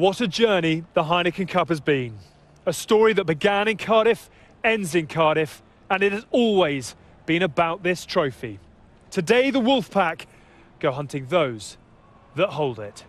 What a journey the Heineken Cup has been. A story that began in Cardiff, ends in Cardiff, and it has always been about this trophy. Today the Wolfpack go hunting those that hold it.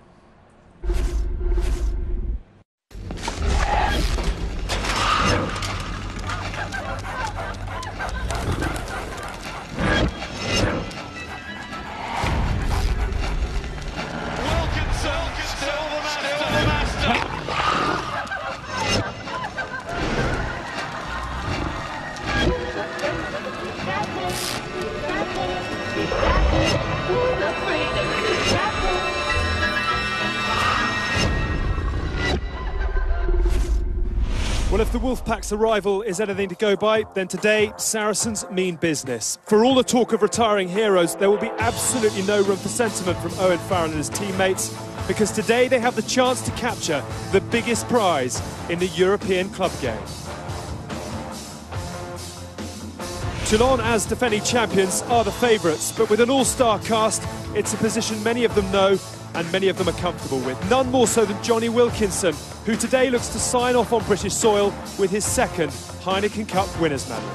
Well, if the Wolfpack's arrival is anything to go by, then today, Saracens mean business. For all the talk of retiring heroes, there will be absolutely no room for sentiment from Owen Farrell and his teammates, because today they have the chance to capture the biggest prize in the European club game. Toulon, as defending champions, are the favourites, but with an all-star cast, it's a position many of them know and many of them are comfortable with. None more so than Jonny Wilkinson, who today looks to sign off on British soil with his second Heineken Cup winners' medal.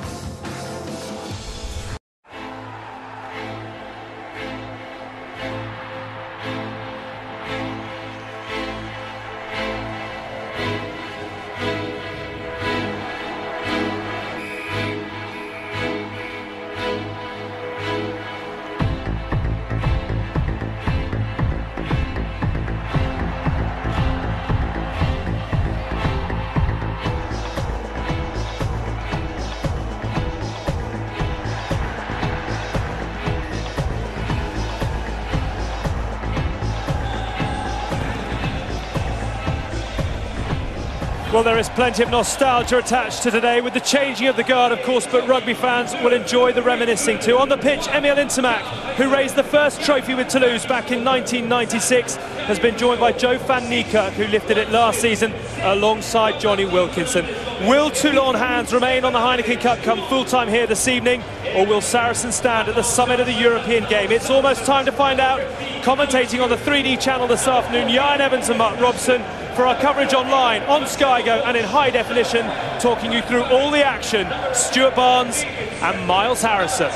Well, there is plenty of nostalgia attached to today with the changing of the guard, of course, but rugby fans will enjoy the reminiscing too. On the pitch, Emile Intermac, who raised the first trophy with Toulouse back in 1996, has been joined by Joe van Niekerk, who lifted it last season alongside Jonny Wilkinson. Will Toulon hands remain on the Heineken Cup come full-time here this evening, or will Saracens stand at the summit of the European game? It's almost time to find out. Commentating on the 3D channel this afternoon, Jan Evans and Mark Robson. For our coverage online, on Sky Go and in high definition, talking you through all the action, Stuart Barnes and Miles Harrison.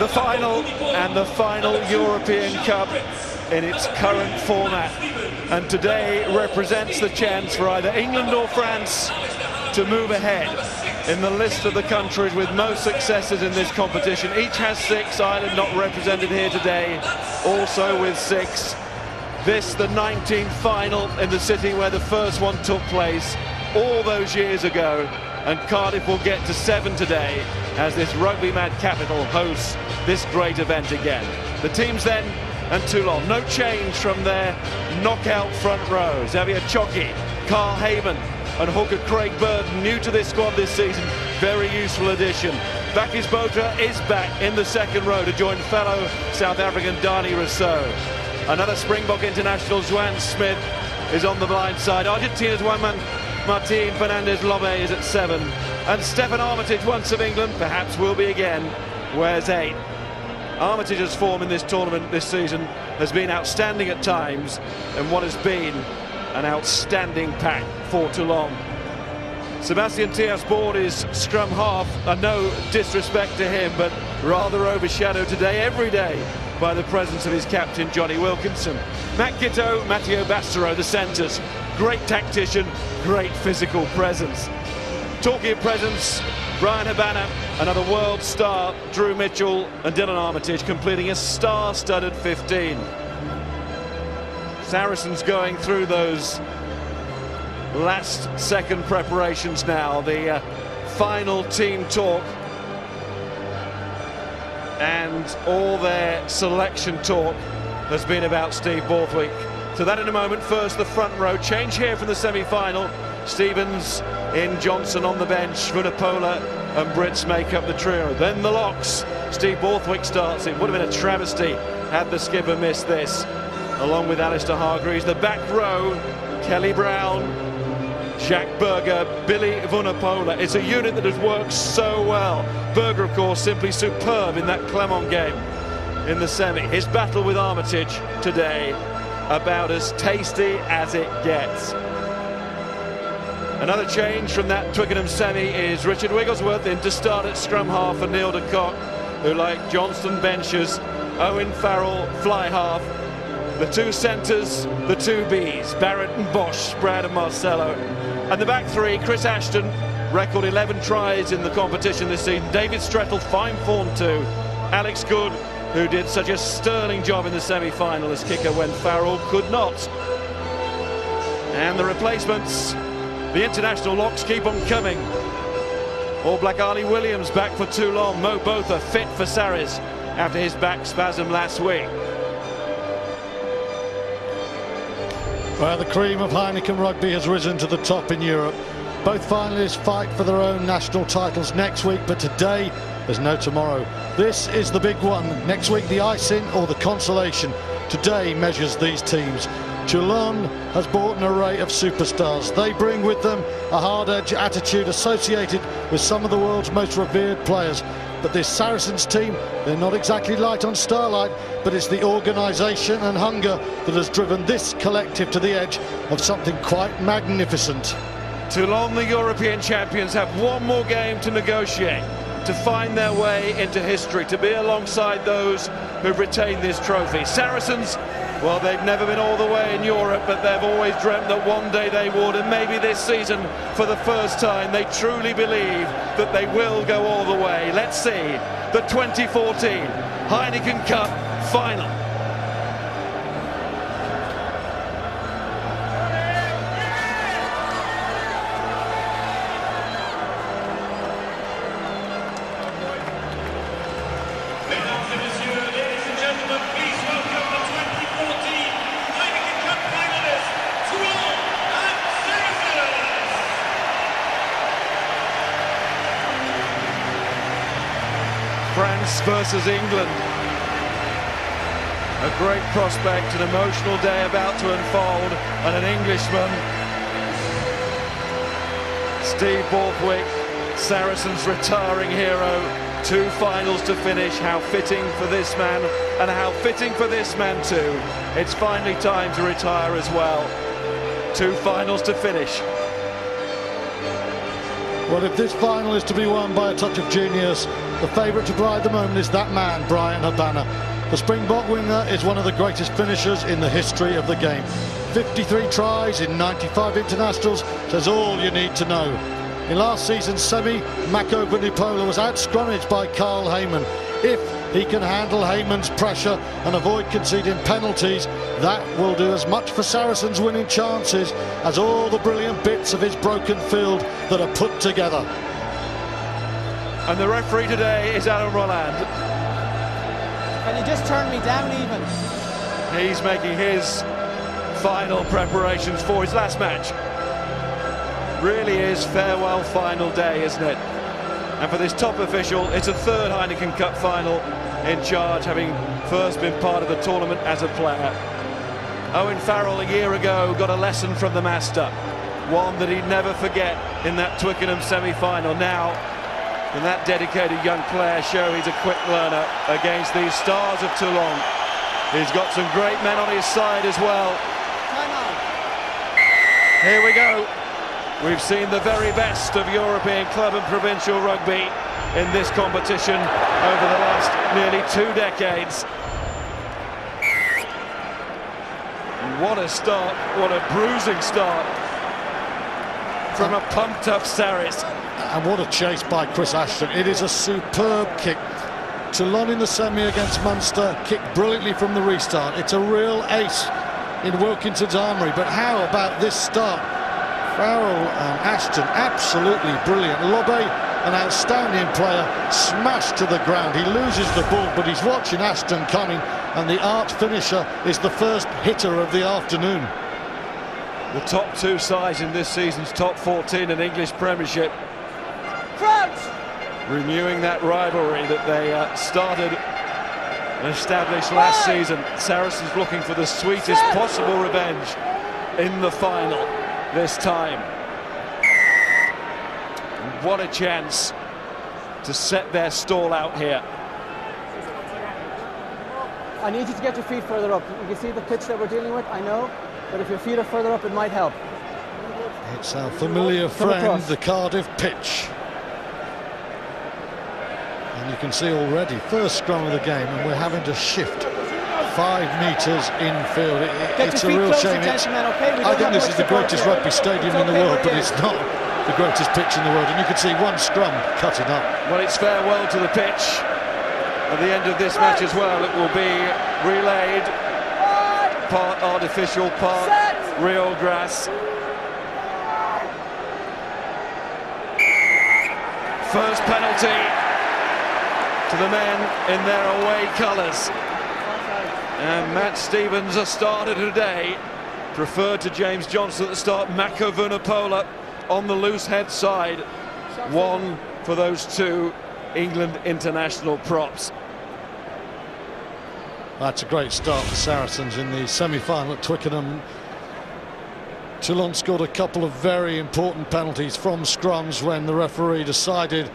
The final and the final European Cup in its current format, and today represents the chance for either England or France to move ahead in the list of the countries with most successes in this competition. Each has 6, Ireland not represented here today, also with 6. This, the 19th final in the city where the first one took place all those years ago, and Cardiff will get to 7 today as this rugby-mad capital hosts this great event again. The teams then, and Toulon, no change from their knockout front row. Xavier Chocky, Carl Haven, and hooker Craig Burden, new to this squad this season, very useful addition. Bakis Botra is back in the second row to join fellow South African Dani Rousseau. Another Springbok international, Juan Smith, is on the blind side. Argentina's one-man Martin Fernandez-Lobe is at 7. And Stefan Armitage, once of England, perhaps will be again, wears 8. Armitage's form in this tournament this season has been outstanding at times, and what has been an outstanding pack for Toulon. Sebastian Tiasbourne is scrum half, and no disrespect to him, but rather overshadowed today, every day, by the presence of his captain, Jonny Wilkinson. Matt Giteau, Matteo Bastero, the centres. Great tactician, great physical presence. Talking of presence, Brian Habana, another world star, Drew Mitchell and Dylan Armitage completing a star-studded 15. Saracens going through those last second preparations now, the final team talk and all their selection talk has been about Steve Borthwick. So that in a moment. First the front row, change here from the semi-final. Stevens in, Johnson on the bench, Vunipola and Brits make up the trio. Then the locks, Steve Borthwick starts it. Would have been a travesty had the skipper missed this, along with Alistair Hargreaves. The back row, Kelly Brown, Jacques Berger, Billy Vunipola. It's a unit that has worked so well. Berger, of course, simply superb in that Clermont game in the semi. His battle with Armitage today, about as tasty as it gets. Another change from that Twickenham semi is Richard Wigglesworth in to start at scrum half for Neil de Kock, who, like Johnston, benches. Owen Farrell fly half. The two centres, the two Bs, Barrett and Bosch, Brad and Marcelo. And the back three, Chris Ashton, record 11 tries in the competition this season. David Strettle, fine form too. Alex Good, who did such a sterling job in the semi-final as kicker when Farrell could not. And the replacements, the international locks keep on coming. All Black Ali Williams back for Toulon. Mo Botha fit for Sarries after his back spasm last week. Well, the cream of Heineken rugby has risen to the top in Europe. Both finalists fight for their own national titles next week, but today there's no tomorrow. This is the big one. Next week, the icing or the consolation. Today measures these teams. Toulon has brought an array of superstars. They bring with them a hard-edge attitude associated with some of the world's most revered players. But this Saracens team, they're not exactly light on starlight, but it's the organisation and hunger that has driven this collective to the edge of something quite magnificent. Toulon, the European champions, have one more game to negotiate, to find their way into history, to be alongside those who've retained this trophy. Saracens, well, they've never been all the way in Europe, but they've always dreamt that one day they would, and maybe this season, for the first time, they truly believe that they will go all the way. Let's see the 2014 Heineken Cup final. France versus England. A great prospect, an emotional day about to unfold, and an Englishman, Steve Borthwick, Saracens' retiring hero. 2 finals to finish. How fitting for this man, and how fitting for this man too. It's finally time to retire as well. 2 finals to finish. Well, if this final is to be won by a touch of genius, the favourite to ride the moment is that man, Brian Habana. The Springbok winger is one of the greatest finishers in the history of the game. 53 tries in 95 internationals says all you need to know. In last season's semi, Mako Vunipola was out-scrummaged by Carl Heyman. If he can handle Heyman's pressure and avoid conceding penalties, that will do as much for Saracens' winning chances as all the brilliant bits of his broken field that are put together. And the referee today is Alan Roland. Can you just turn me down even? He's making his final preparations for his last match. Really is farewell final day, isn't it? And for this top official, it's a 3rd Heineken Cup final in charge, having first been part of the tournament as a player. Owen Farrell a year ago got a lesson from the master, one that he'd never forget in that Twickenham semi-final. Now, can that dedicated young player show he's a quick learner against these stars of Toulon? He's got some great men on his side as well. Here we go. We've seen the very best of European club and provincial rugby in this competition over the last nearly 2 decades. What a start, what a bruising start from a pumped-up Sarries. And what a chase by Chris Ashton. It is a superb kick. Toulon in the semi against Munster, kicked brilliantly from the restart. It's a real ace in Wilkinson's armoury, but how about this start? Farrell and Ashton, absolutely brilliant. Lobbe, an outstanding player, smashed to the ground. He loses the ball, but he's watching Ashton coming, and the arch finisher is the first hitter of the afternoon. The top 2 sides in this season's top 14 in English Premiership. Crouch! Renewing that rivalry that they started and established last season. Saracens looking for the sweetest possible revenge in the final this time. What a chance to set their stall out here. I need you to get your feet further up. You can see the pitch that we're dealing with, I know, but if your feet are further up, it might help. It's our familiar friend, the Cardiff pitch. And you can see already, first scrum of the game, and we're having to shift 5 metres infield. It's a real shame. I think this is the greatest rugby stadium in the world, but it's not the greatest pitch in the world. And you can see one scrum cutting up. Well, it's farewell to the pitch. At the end of this match as well, it will be relayed. Part artificial, part real grass. First penalty to the men in their away colours. And Matt Stevens has started today. Preferred to James Johnson at the start. Mako Vunipola on the loose head side. One for those two England international props. That's a great start for Saracens in the semi-final at Twickenham. Toulon scored a couple of very important penalties from scrums when the referee decided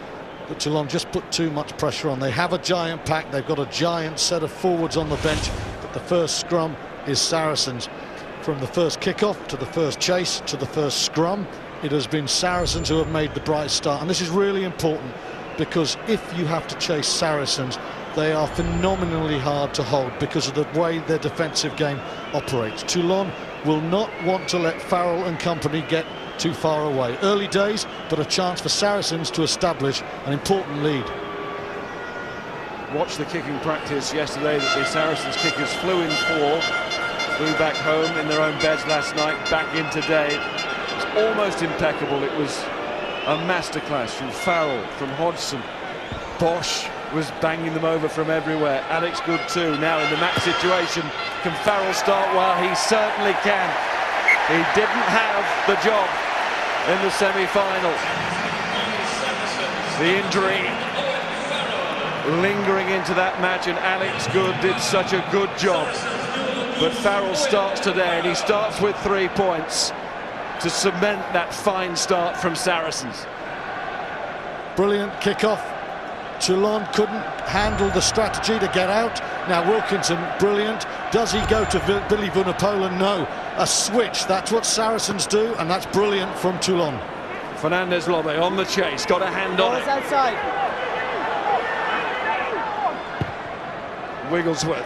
that Toulon just put too much pressure on. They have a giant pack, they've got a giant set of forwards on the bench, but the first scrum is Saracens. From the first kickoff to the first chase to the first scrum, it has been Saracens who have made the bright start. And this is really important, because if you have to chase Saracens, they are phenomenally hard to hold because of the way their defensive game operates. Toulon will not want to let Farrell and company get too far away. Early days, but a chance for Saracens to establish an important lead. Watched the kicking practice yesterday that the Saracens kickers flew in for, flew back home in their own beds last night, back in today. It's almost impeccable. It was a masterclass from Farrell, from Hodgson. Bosch was banging them over from everywhere. Alex Good too. Now in the match situation, can Farrell start? Well, he certainly can. He didn't have the job in the semi-final. The injury lingering into that match, and Alex Good did such a good job. But Farrell starts today, and he starts with 3 points to cement that fine start from Saracens. Brilliant kickoff. Toulon couldn't handle the strategy to get out. Now Wilkinson, brilliant. Does he go to Billy Vunipola? No. A switch, that's what Saracens do, and that's brilliant from Toulon. Fernandez Lobe on the chase, got a hand on it. Outside. Wigglesworth.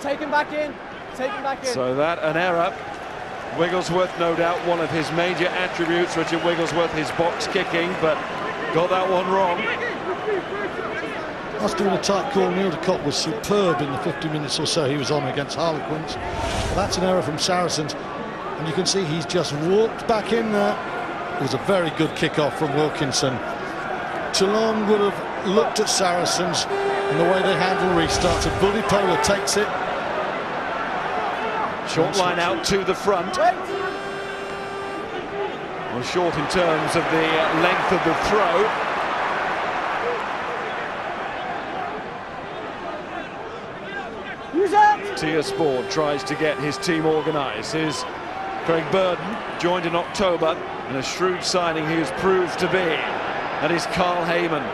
Take him back in. Take him back in. So that an error. Wigglesworth, no doubt, one of his major attributes, Richard Wigglesworth, his box kicking, but got that one wrong. Must have been a tight call. Neil de Kock was superb in the 50 minutes or so he was on against Harlequins. Well, that's an error from Saracens, and you can see he's just walked back in there. It was a very good kick-off from Wilkinson. Toulon would have looked at Saracens and the way they handle restarts, and Vunipola takes it. Short line out to the front. Well, short in terms of the length of the throw. Tia Sport tries to get his team organised. Here's Craig Burden, joined in October, and a shrewd signing he has proved to be. That is Carl Heyman.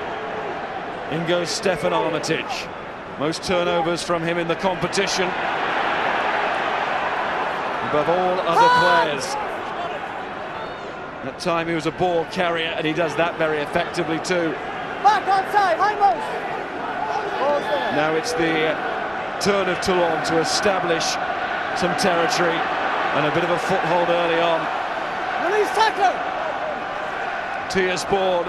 In goes Stefan Armitage. Most turnovers from him in the competition, above all other players. That time he was a ball carrier, and he does that very effectively too. Back onside, hindmost. Now it's the turn of Toulon to establish some territory and a bit of a foothold early on. Release tackler. Tia Sport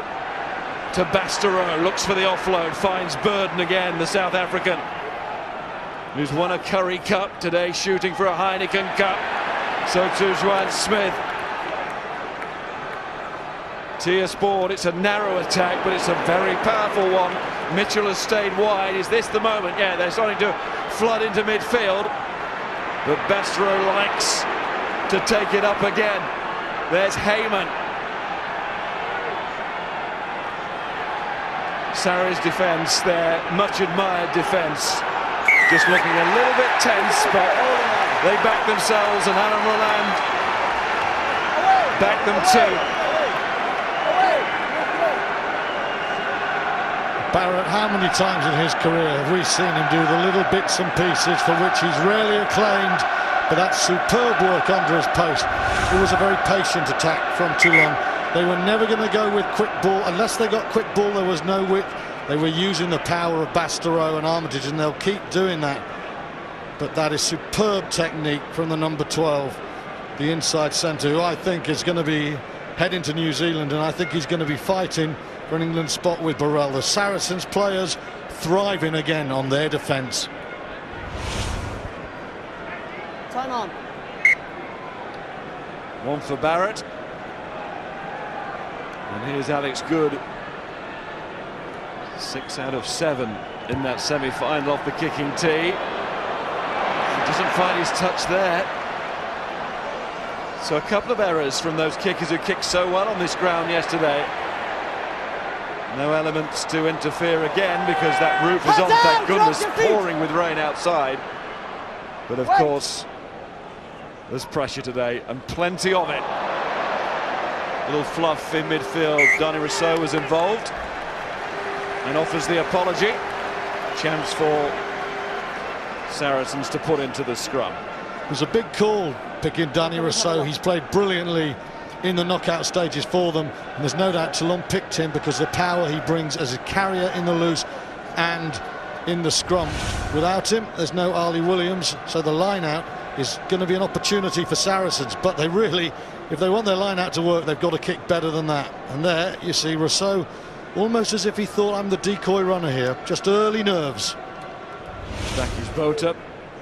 to Bastereau, looks for the offload, finds Burden again, the South African, who's won a Curry Cup today, shooting for a Heineken Cup. So too Juan Smith. Tia Sport, it's a narrow attack, but it's a very powerful one. Mitchell has stayed wide. Is this the moment? Yeah, they're starting to flood into midfield, but Bastereau likes to take it up again. There's Heyman. Sarri's defence, their much admired defence, just looking a little bit tense, but they back themselves, and Alan Roland back them too. Barrett, how many times in his career have we seen him do the little bits and pieces for which he's rarely acclaimed, but that's superb work under his post. It was a very patient attack from Toulon. They were never going to go with quick ball. Unless they got quick ball, there was no width. They were using the power of Bastareaud and Armitage, and they'll keep doing that. But that is superb technique from the number 12, the inside centre, who I think is going to be heading to New Zealand, and I think he's going to be fighting for an England spot with Burrell. The Saracens players thriving again on their defence. Time on. One for Barrett. And here's Alex Good. 6 out of 7 in that semi-final off the kicking tee. He doesn't find his touch there. So a couple of errors from those kickers who kicked so well on this ground yesterday. No elements to interfere again because that roof is on, thank goodness, pouring with rain outside. But of course, there's pressure today and plenty of it. Little fluff in midfield. Danny Rousseau was involved and offers the apology. Chance for Saracens to put into the scrum. It was a big call picking Danny Rousseau. He's played brilliantly in the knockout stages for them, and there's no doubt Toulon picked him because the power he brings as a carrier in the loose and in the scrum. Without him, there's no Ali Williams, so the line out is going to be an opportunity for Saracens, but they really, if they want their line out to work, they've got to kick better than that. And there you see Rousseau almost as if he thought, I'm the decoy runner here. Just early nerves. Back his boat up.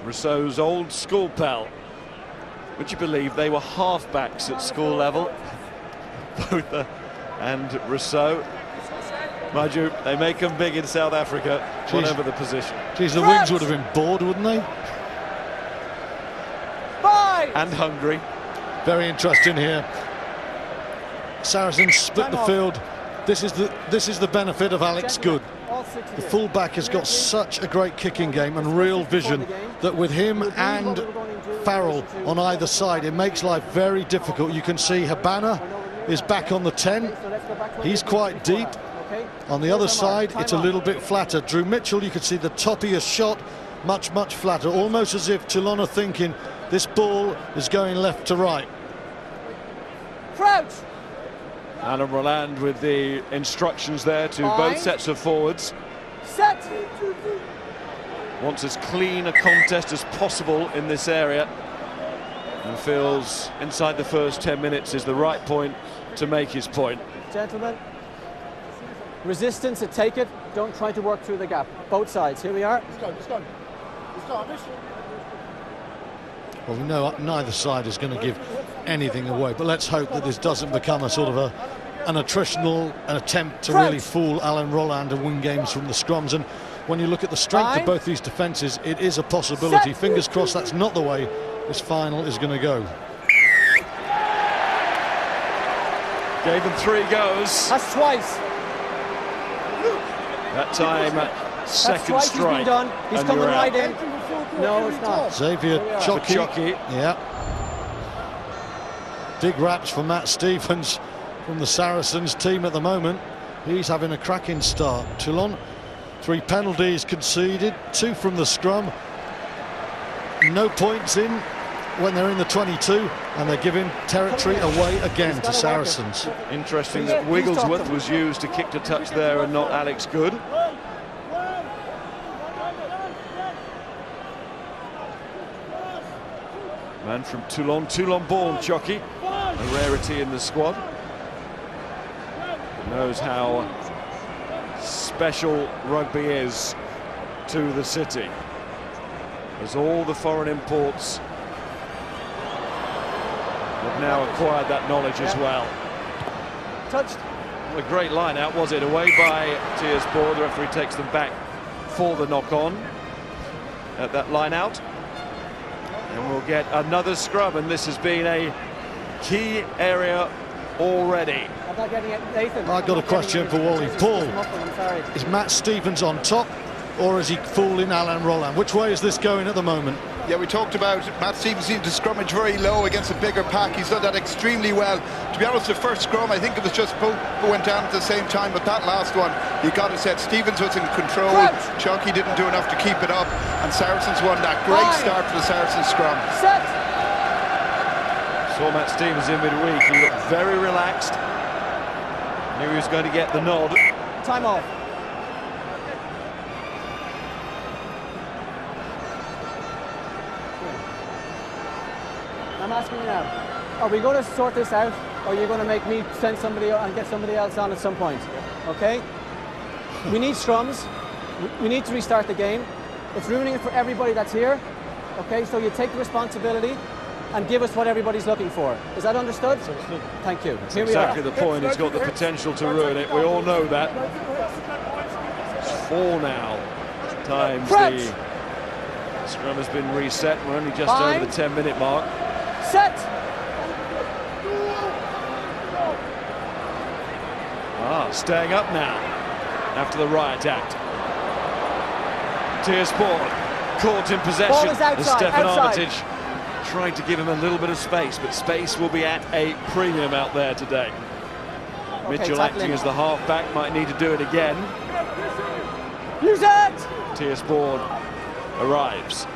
Rousseau's old school pal. Would you believe they were half-backs at school level? Botha and Rousseau. Mind you, they make them big in South Africa, whatever the position. Geez, the Wings would have been bored, wouldn't they? And hungry. Very interesting here. Saracens split the field. This is the benefit of Alex Good. The fullback has got such a great kicking game and real vision that with him and Farrell on either side, it makes life very difficult. You can see Habana is back on the 10. He's quite deep. On the other side, it's a little bit flatter. Drew Mitchell, you can see the top of your shot much flatter, almost as if Toulon are thinking this ball is going left to right. Crouch. Alan Roland with the instructions there to both sets of forwards. Set. Wants as clean a contest as possible in this area and feels inside the first 10 minutes is the right point to make his point. Gentlemen, resistance to take it. Don't try to work through the gap. Both sides. Here we are. Let's go. Well, we know neither side is going to give anything away, but let's hope that this doesn't become a sort of an attritional attempt to really fool Alan Roland and win games from the scrums. And when you look at the strength of both these defences, it is a possibility. Fingers crossed that's not the way this final is going to go. Gave them 3 goes. That's twice. That time, second strike. He's been done. He's coming right in. No, it's not. Xavier Chocky. Yeah. Big raps for Matt Stephens from the Saracens team at the moment. He's having a cracking start. Toulon, 3 penalties conceded, 2 from the scrum. No points in when they're in the 22, and they're giving territory away again to Saracens. Interesting that Wigglesworth was used to kick to touch there and not Alex Good. Man from Toulon, Toulon-born Chocky, a rarity in the squad. Knows how special rugby is to the city, as all the foreign imports have now acquired that knowledge as well. Touched. Well, a great line out, was it? Away by Tiersport. The referee takes them back for the knock-on at that line out. And we'll get another scrum, and this has been a key area already. I'm not getting it, Nathan. I've got a question for Wally. Paul, is Matt Stephens on top, or is he fooling Alan Roland? Which way is this going at the moment? Yeah, we talked about Matt Stevens seemed to scrummage very low against a bigger pack. He's done that extremely well. To be honest, the first scrum, I think it was just both who went down at the same time, but that last one, you got to say, Stevens was in control. Chucky didn't do enough to keep it up, and Saracens won that. Great start for the Saracens scrum. Set. Saw Matt Stevens in midweek. He looked very relaxed. Knew he was going to get the nod. Time off. I'm asking you now, are we going to sort this out, or are you going to make me send somebody and get somebody else on at some point? Okay? We need scrums. We need to restart the game. It's ruining it for everybody that's here. Okay, so you take the responsibility and give us what everybody's looking for. Is that understood? Thank you. That's exactly the point. He's got the potential to ruin it. We all know that. It's 4 now. Times the scrum has been reset. We're only just over the 10-minute mark. Set. Staying up now after the riot act. Tiersport caught in possession. As Stefan Armitage trying to give him a little bit of space, but space will be at a premium out there today. Mitchell acting as the half-back might need to do it again. Use it! Tiersport arrives.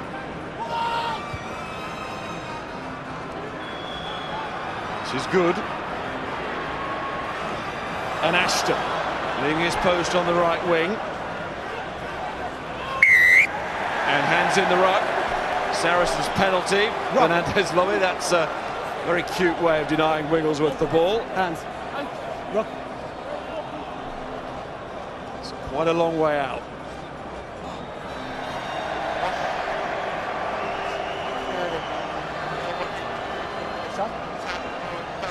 This is good. And Ashton leaving his post on the right wing. And hands in the ruck. Saracens penalty. Fernandez lobby. That's a very cute way of denying Wigglesworth the ball. Hands. Ruck. It's quite a long way out.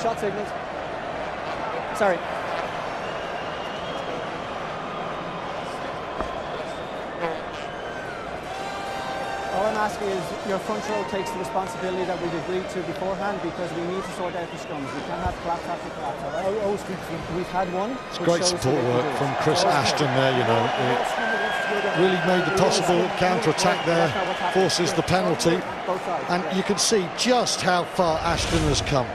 Shot signals. Sorry. All I'm asking is your front row takes the responsibility that we've agreed to beforehand, because we need to sort out the scrums. We can't have collapse after collapse, all right? We've had one. It's great support work from Chris Ashton there, you know. It really made the possible counter-attack there, forces the penalty. And you can see just how far Ashton has come.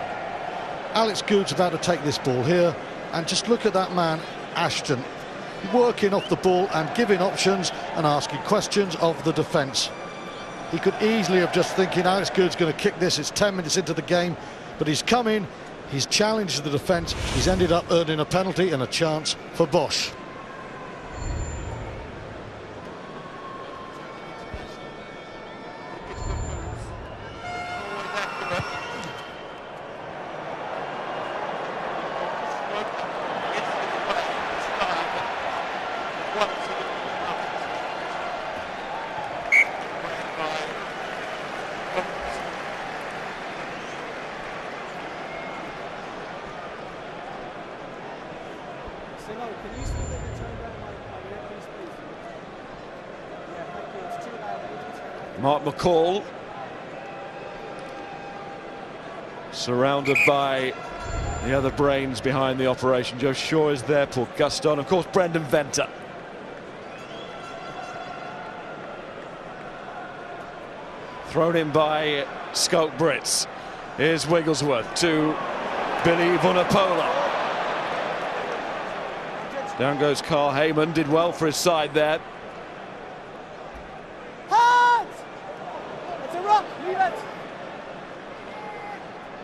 Alex Good's about to take this ball here, and just look at that man, Ashton, working off the ball and giving options and asking questions of the defence. He could easily have just thinking Alex Good's going to kick this, it's 10 minutes into the game, but he's come in, he's challenged the defence, he's ended up earning a penalty and a chance for Bosch. Mark McCall, surrounded by the other brains behind the operation. Joe Shaw is there, Paul Guston, of course Brendan Venter. Thrown in by Skulk Brits. Here's Wigglesworth to Billy Vunipola. Down goes Carl Heyman, did well for his side there. Leave it!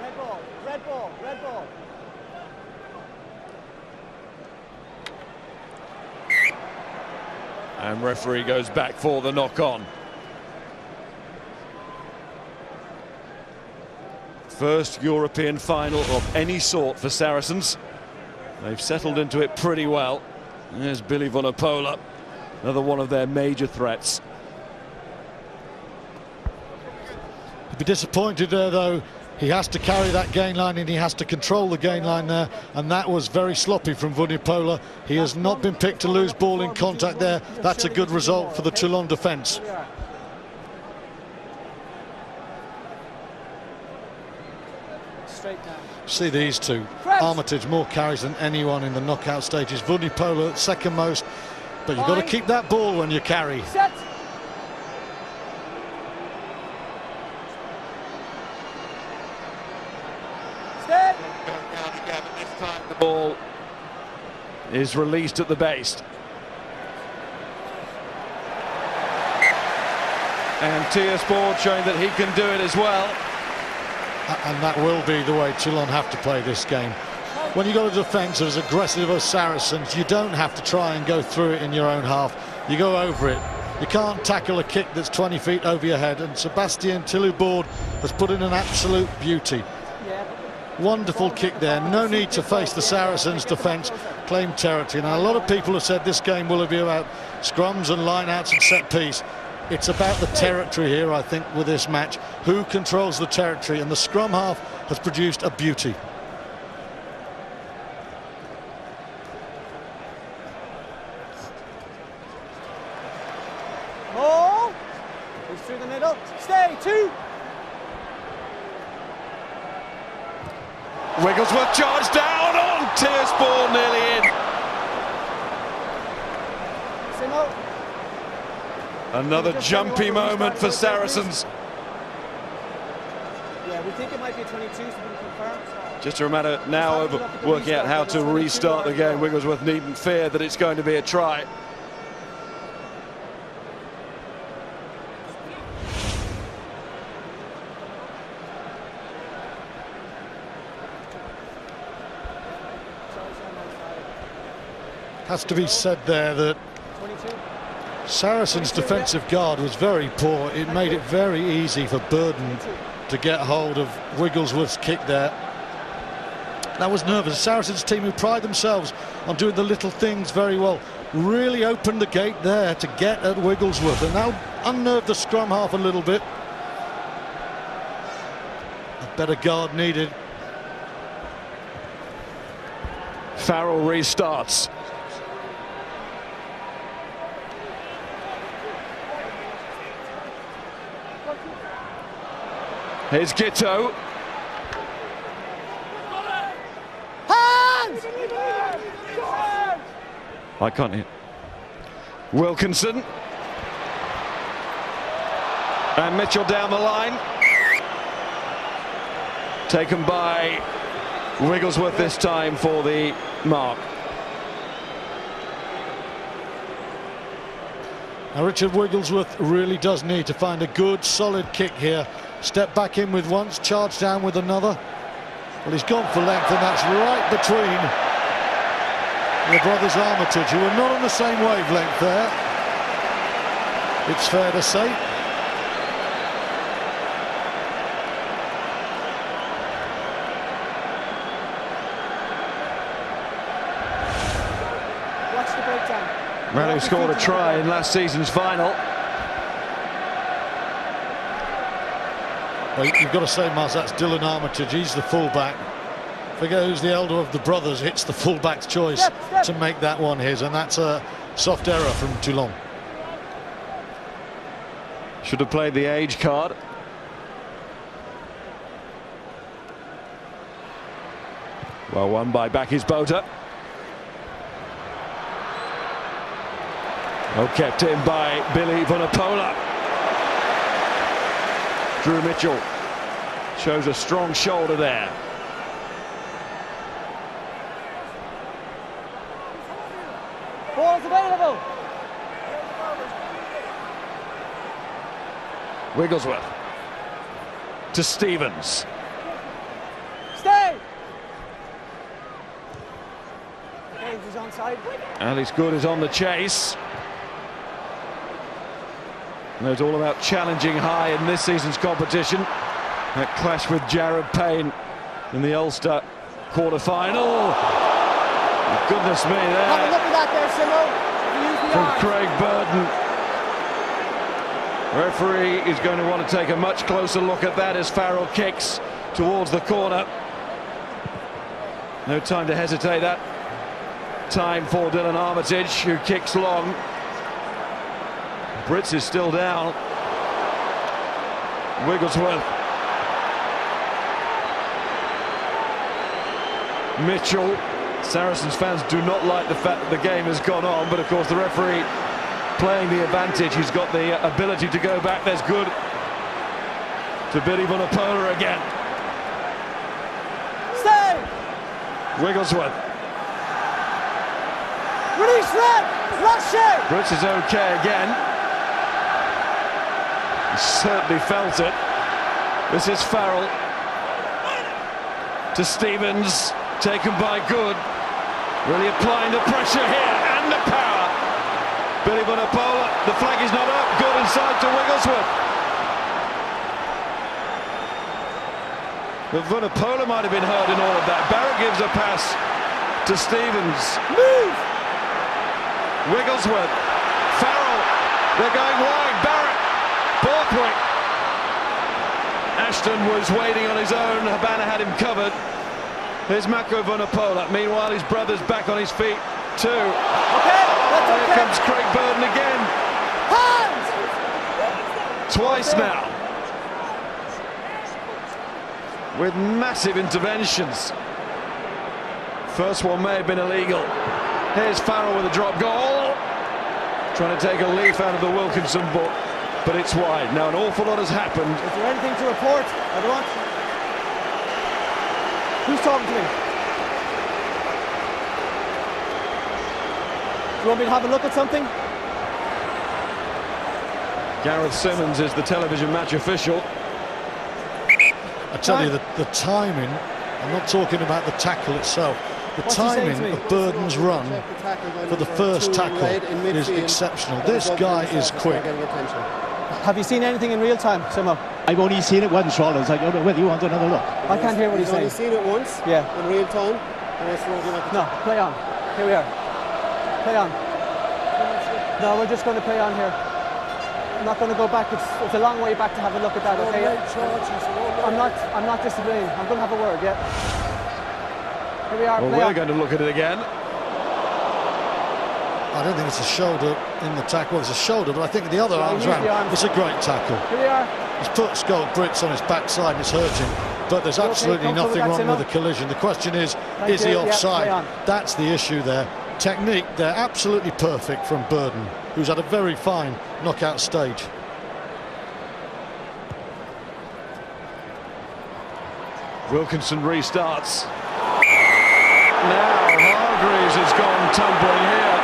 Red ball, red ball, red ball. And referee goes back for the knock-on. First European final of any sort for Saracens. They've settled into it pretty well. There's Billy Vunipola, another one of their major threats. Be disappointed there though. He has to carry that gain line and he has to control the gain line there, and that was very sloppy from Vunipola. He has not been picked to lose ball in contact there. That's a good result for the Toulon defence. See these two. Armitage more carries than anyone in the knockout stages. Vunipola second most, but you've got to keep that ball when you carry. Ball is released at the base. And Tiersport showing that he can do it as well. And that will be the way Toulon have to play this game. When you've got a defence as aggressive as Saracens, you don't have to try and go through it in your own half. You go over it. You can't tackle a kick that's 20 feet over your head, and Sebastian Tillou has put in an absolute beauty. Wonderful kick there. No need to face the Saracens' defence, claim territory. Now, a lot of people have said this game will be about scrums and line-outs and set-piece. It's about the territory here, I think, with this match. Who controls the territory? And the scrum half has produced a beauty. Ball. He's through the middle. Stay. 2. Wigglesworth charged down on Tiersport, nearly in. Simo. Another jumpy moment for Saracens. Yeah, we think it might be a 22, so we can confirm. Just a matter now of working out how to restart the game. Wigglesworth needn't fear that it's going to be a try. Has to be said there that Saracens' defensive guard was very poor. It made it very easy for Burden to get hold of Wigglesworth's kick there. That was nervous. Saracens' team, who pride themselves on doing the little things very well, really opened the gate there to get at Wigglesworth, and now unnerved the scrum half a little bit. A better guard needed. Farrell restarts. Here's Gitto. Hands! I can't hear. Wilkinson. And Mitchell down the line. Taken by Wigglesworth this time for the mark. Now Richard Wigglesworth really does need to find a good solid kick here. Step back in with once, charge down with another. Well, he's gone for length, and that's right between the brothers Armitage, who are not on the same wavelength there, it's fair to say. Watch the breakdown. Radu scored a try in last season's final. Well, you've got to say, Mars, that's Dylan Armitage. He's the fullback. Forget who's the elder of the brothers. It's the fullback's choice to make that one his, and that's a soft error from Toulon. Should have played the age card. Well won by Bakis Bota. Oh, kept in by Billy Vunipola. Drew Mitchell shows a strong shoulder there. Ball's available. Wigglesworth to Stevens. Stay. Hayes is onside. Alice Good is on the chase. And it's all about challenging high in this season's competition. That clash with Jared Payne in the Ulster quarter-final. Goodness me, there. Have a look at that there, Simo. From Craig Burden. Referee is going to want to take a much closer look at that as Farrell kicks towards the corner. No time to hesitate that time for Dylan Armitage, who kicks long. Brits is still down. Wigglesworth. Mitchell. Saracens fans do not like the fact that the game has gone on, but of course the referee playing the advantage. He's got the ability to go back. There's Good to Billy Vunipola again. Stay. Wigglesworth. Release that! Lâchez! Brits is okay again. He certainly felt it. This is Farrell. To Stevens, taken by Good. Really applying the pressure here, and the power. Billy Vunipola, the flag is not up. Good inside to Wigglesworth. But Vunipola might have been hurt in all of that. Barrett gives a pass to Stevens. Move! Wigglesworth, Farrell, they're going wide. Barrett, Borthwick. Ashton was waiting on his own. Habana had him covered. Here's Mako Vunipola. Meanwhile, his brother's back on his feet too. Okay, that's okay. Here comes Craig Burden again. Hands! Twice now. With massive interventions. First one may have been illegal. Here's Farrell with a drop goal. Trying to take a leaf out of the Wilkinson book, but it's wide. Now an awful lot has happened. Is there anything to report? I don't want. Who's talking to me? Do you want me to have a look at something? Gareth Simmons is the television match official. I tell you, the timing, I'm not talking about the tackle itself, the timing of Burden's run for the first tackle is exceptional. This guy is quick. Have you seen anything in real time, Simo? I've only seen it once, Rollins. I don't know whether you want another look. I can't hear what he's saying. You've only seen it once? Yeah. In real time? No, play on. Here we are. Play on. No, we're just going to play on here. I'm not going to go back. It's a long way back to have a look at that, okay? I'm not disagreeing. I'm going to have a word, yeah? Here we are, Well, we're going to look at it again. I don't think it's a shoulder in the tackle. Well, it's a shoulder, but I think the other arm's round. It's a great tackle. Here we are. He's put Scott Brits on his backside and it's hurting, but there's absolutely nothing wrong with the collision. The question is he offside? That's the issue there. Technique, they're absolutely perfect from Burden, who's had a very fine knockout stage. Wilkinson restarts. Now Hargreaves has gone tumbling here.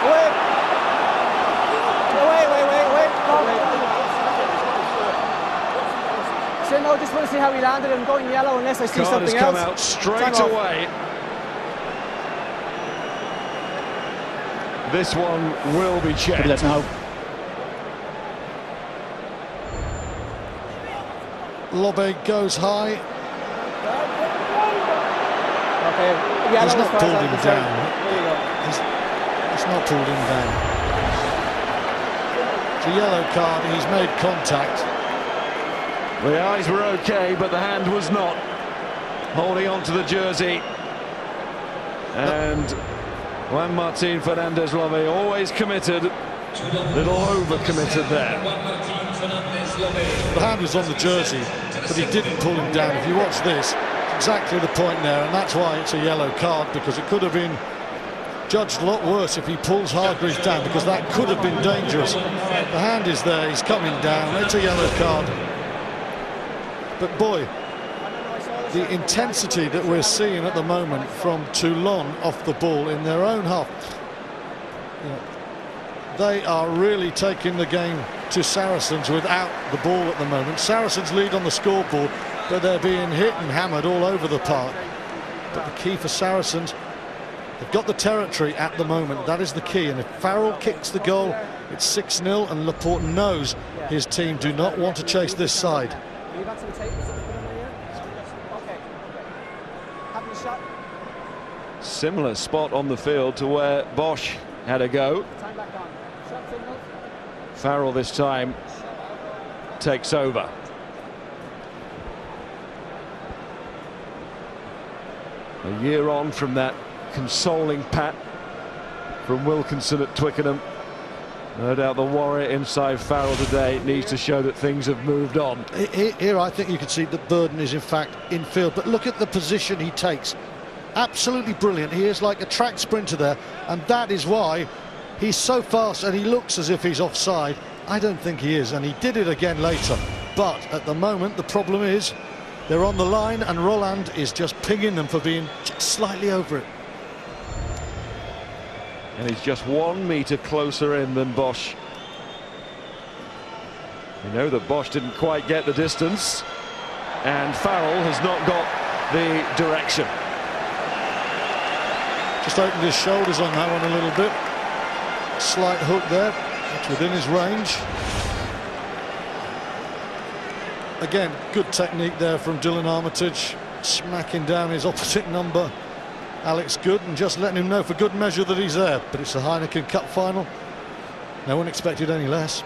Wait. So no, just want to see how he landed and going yellow unless I see Card something has come else. out straight away. This one will be checked. Let's now. Lobbe goes high. Okay, He's not pulled him down. There you go. He's not pulled him down. It's a yellow card. He's made contact. The eyes were okay, but the hand was not. Holding on to the jersey. And Juan Martin Fernandez Lobbe, always committed. Little over-committed there. The hand was on the jersey, but he didn't pull him down. If you watch this, exactly the point there, and that's why it's a yellow card, because it could have been judged a lot worse if he pulls Hargreaves down, because that could have been dangerous. The hand is there, he's coming down, it's a yellow card. But boy, the intensity that we're seeing at the moment from Toulon off the ball in their own half, they are really taking the game to Saracens without the ball at the moment. Saracens lead on the scoreboard, but they're being hit and hammered all over the park. But the key for Saracens, they've got the territory at the moment. That is the key. And if Farrell kicks the goal, it's 6-0, and Laporte knows his team do not want to chase this side. You got some tape? Okay. Having a shot. Similar spot on the field to where Bosch had a go. Time back on. Shot signal. Farrell this time takes over. A year on from that consoling pat from Wilkinson at Twickenham. No doubt the warrior inside Farrell today needs to show that things have moved on. Here I think you can see that Burden is in fact in field, but look at the position he takes. Absolutely brilliant. He is like a track sprinter there, and that is why he's so fast, and he looks as if he's offside. I don't think he is, and he did it again later. But at the moment, the problem is they're on the line, and Roland is just pinging them for being just slightly over it. And he's just 1 metre closer in than Bosch. We know that Bosch didn't quite get the distance, and Farrell has not got the direction. Just opened his shoulders on that one a little bit. Slight hook there. It's within his range. Again, good technique there from Dylan Armitage, smacking down his opposite number, Alex Good, and just letting him know for good measure that he's there. But it's the Heineken Cup final. No one expected any less.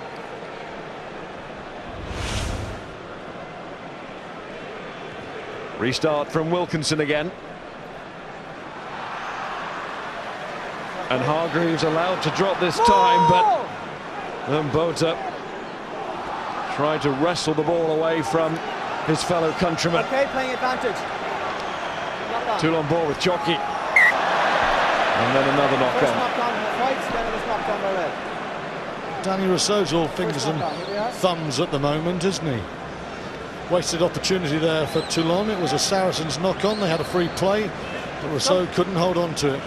Restart from Wilkinson again. And Hargreaves allowed to drop this time, but Mbota tried to wrestle the ball away from his fellow countryman. Okay, playing advantage. Toulon ball with Jockey. And then another knock First on. knock on the fights, then it was knocked on by red. Danny Rousseau's all fingers and thumbs at the moment, isn't he? Wasted opportunity there for Toulon. It was a Saracens knock-on. They had a free play, but Rousseau couldn't hold on to it.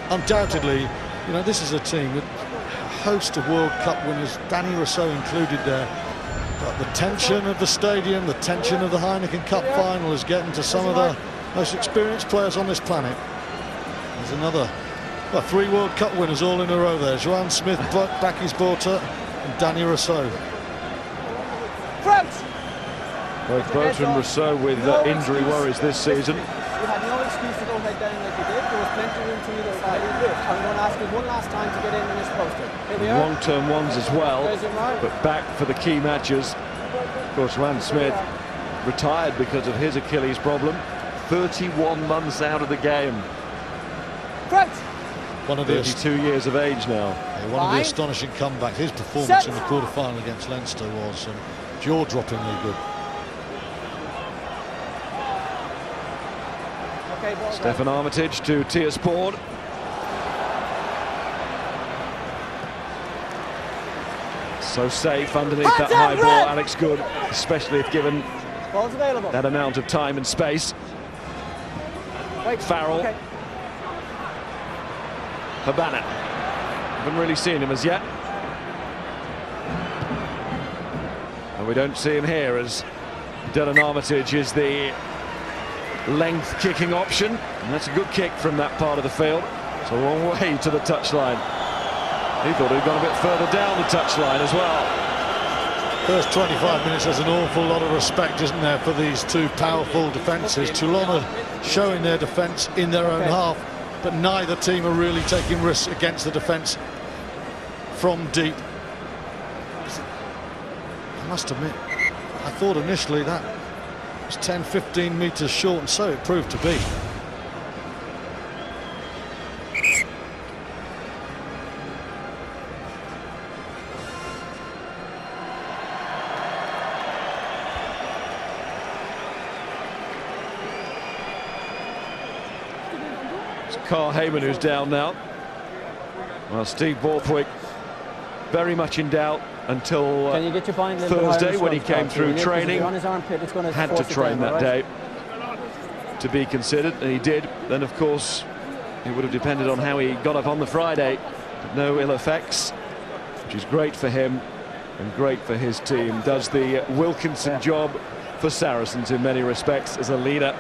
Undoubtedly, you know, this is a team with a host of World Cup winners, Danny Rousseau included there. But the tension of the stadium, the tension of the Heineken Cup final is getting to some of the most experienced players on this planet. There's another, well, 3 World Cup winners all in a row there. Joan Smith, Bakis Botha and Danny Rousseau. Both Botha and Rousseau with injury worries this season. You had no excuse to go head down like you did. There was plenty of room to either side. I'm going to ask you one last time to get in when it's posted. Here we are. Long-term ones as well, but back for the key matches. Of course, Joan Smith retired because of his Achilles problem. 31 months out of the game. One of the 32 years of age now. Yeah, one of the astonishing comebacks. His performance in the quarter-final against Leinster was jaw-droppingly good. Stefan Armitage to Tiers Board. So safe underneath that high ball, Alex Good, especially if given that amount of time and space. Farrell. Habana. Haven't really seen him as yet. And we don't see him here as Dylan Armitage is the length kicking option, and that's a good kick from that part of the field. It's a long way to the touchline. He thought he'd gone a bit further down the touchline as well. First 25 minutes, there's an awful lot of respect, isn't there, for these two powerful defences. Toulon are showing their defence in their own half, but neither team are really taking risks against the defence from deep. I must admit, I thought initially that was 10-15 metres short, and so it proved to be. It's Carl Heyman who's down now. Well, Steve Borthwick very much in doubt until Thursday when he came through training. Had to train that day to be considered, and he did. Then, of course, it would have depended on how he got up on the Friday. But no ill effects, which is great for him and great for his team. Does the Wilkinson job for Saracens in many respects as a leader.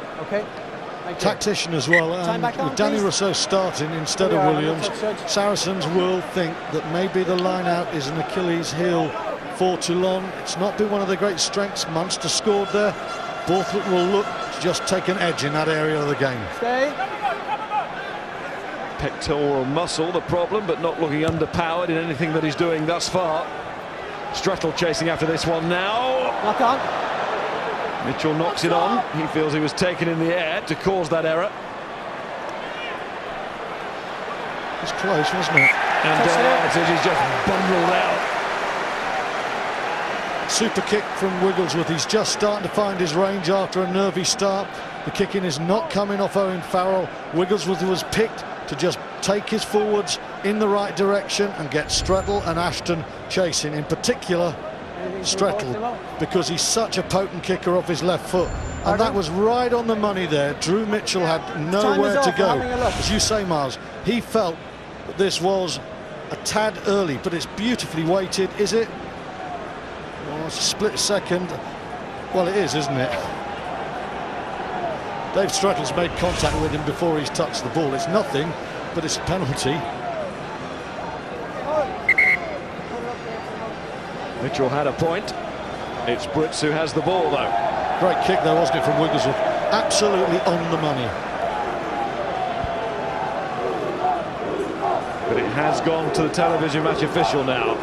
Tactician as well, and with Danny Rousseau starting instead of Williams, Saracens will think that maybe the line out is an Achilles heel for Toulon. It's not been one of their great strengths. Munster scored there. Borthwick will look to just take an edge in that area of the game. Pectoral muscle the problem, but not looking underpowered in anything that he's doing thus far. Strettle chasing after this one now. Knock on. Mitchell knocks it on. He feels he was taken in the air to cause that error. It's close, wasn't it? And Armitage is just bundled out. Super kick from Wigglesworth. He's just starting to find his range after a nervy start. The kicking is not coming off Owen Farrell. Wigglesworth was picked to just take his forwards in the right direction and get Strettle and Ashton chasing. In particular, Strettle, because he's such a potent kicker off his left foot, and that was right on the money there. Drew Mitchell had nowhere to go. As you say, Miles, he felt But this was a tad early, but it's beautifully weighted, is it? Well, it's a split second. Well, it is, isn't it? Dave Strettle's made contact with him before he's touched the ball. It's nothing, but it's a penalty. Mitchell had a point. It's Brits who has the ball, though. Great kick there, wasn't it, from Wigglesworth? Absolutely on the money. But it has gone to the television match official now.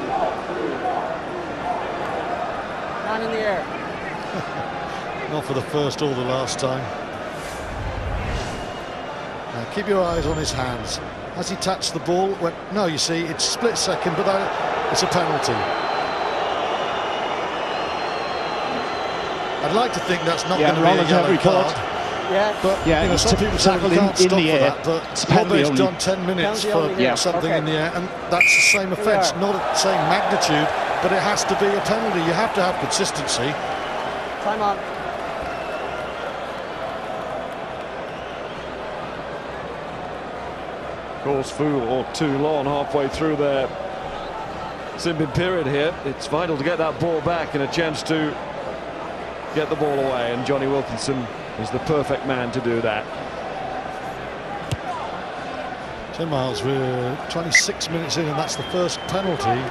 Hand in the air. Not for the first or the last time. Now keep your eyes on his hands. Has he touched the ball? No, you see, it's split second, but it's a penalty. I'd like to think that's not going to be a yellow card. Yeah, but you know, some people say we can't stop for that, but Robbie's done 10 minutes for something in the air, and that's the same offence, not the same magnitude, but it has to be a penalty. You have to have consistency. Time on. Of course, Vu or Toulon halfway through their Simbin period here. It's vital to get that ball back and a chance to get the ball away, and Johnny Wilkinson is the perfect man to do that. 10 miles, we're 26 minutes in, and that's the first penalty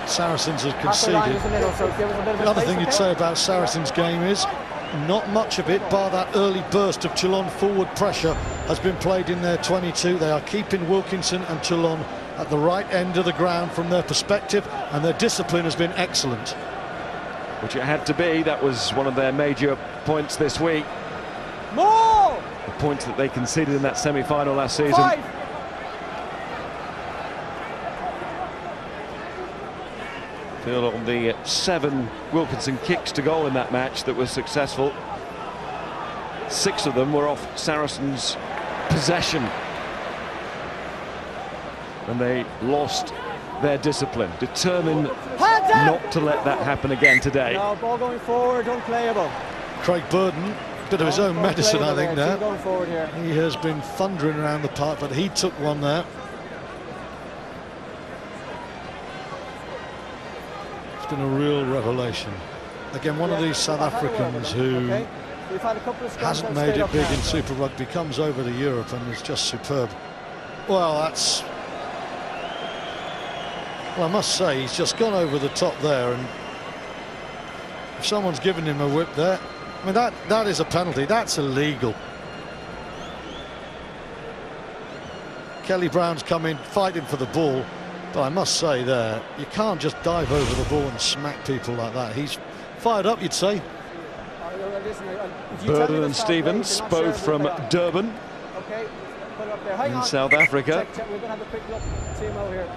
Saracens have conceded. The other thing you'd say about Saracens' game is not much of it, bar that early burst of Toulon forward pressure, has been played in their 22. They are keeping Wilkinson and Toulon at the right end of the ground from their perspective, and their discipline has been excellent. Which it had to be. That was one of their major points this week. More! The points that they conceded in that semi-final last season. 5. Feel on the 7 Wilkinson kicks to goal in that match that was successful. 6 of them were off Saracens' possession. And they lost their discipline, determined not to let that happen again today. No, ball going forward, unplayable. Craig Burden, bit of his own medicine, I think, there. Going forward here. He has been thundering around the park, but he took one there. It's been a real revelation. Again, one of these South Africans who hasn't made it big in Super Rugby, comes over to Europe and is just superb. Well, that's... Well, I must say, he's just gone over the top there, and if someone's given him a whip there, I mean, that is a penalty. That's illegal. Kelly Brown's come in fighting for the ball, but I must say there, you can't just dive over the ball and smack people like that. He's fired up, you'd say. Burden and Stevens, both from Durban in South Africa. We're going to have a quick look at TMO here.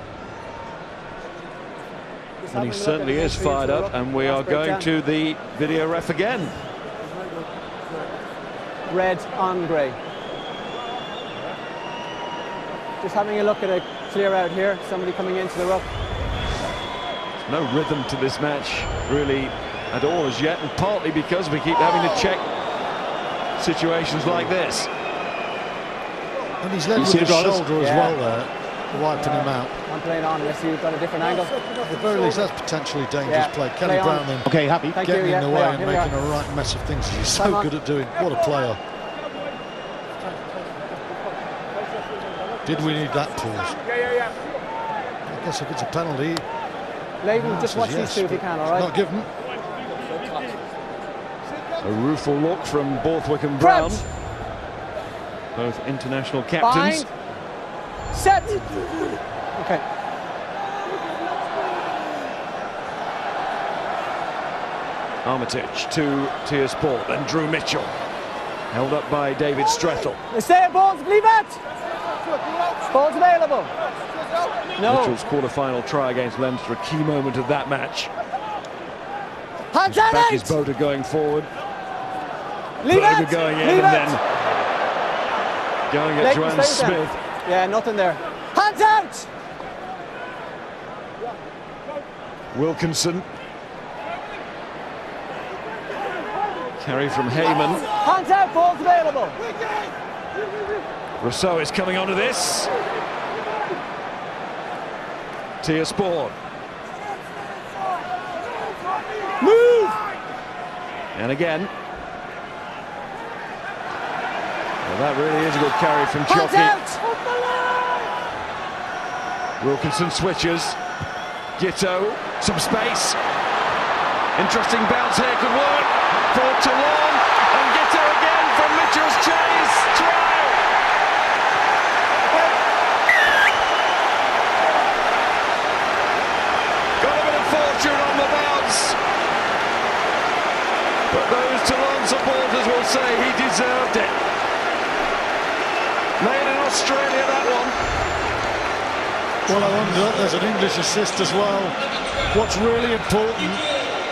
And he certainly is fired up, and we are going to the video ref again. Red on grey. Just having a look at a clear out here, somebody coming into the ruck. No rhythm to this match really at all as yet, and partly because we keep having to check situations like this. And he's led with his shoulder as well there, wiping him out. I'm playing on unless you've got a different angle. At the very least, that's potentially dangerous play. Kelly Brown then getting in the way and making a right mess of things. He's so good at doing. What a player. Did we need that pause? I guess if it's a penalty... Leighton, just watch these two if you can, all right? Not given. A rueful look from Borthwick and Brown. Both international captains. Bind. Set! Okay. Armitage to Tiersport, then Drew Mitchell. Held up by David Strettle. They say balls, leave it! Ball's available. No. Mitchell's quarter-final try against Leinster, a key moment of that match. Hands out! Back is Boda going forward. Leave Boda it! going in, leave and it! then going at Joanne Smith. Yeah, nothing there. Hands out! Wilkinson. Carry from Heyman. Hands out, ball's available. Rousseau is coming onto this. Tia Sport. Move! And again. Well, that really is a good carry from Chocky. Wilkinson switches. Gitto, some space. Interesting bounce here, could work for Toulon. And Gitto again from Mitchell's chase. Try! Got a bit of fortune on the bounce. But those Toulon supporters will say he deserved it. Made in Australia, that one. Well, I wonder, there's an English assist as well. What's really important,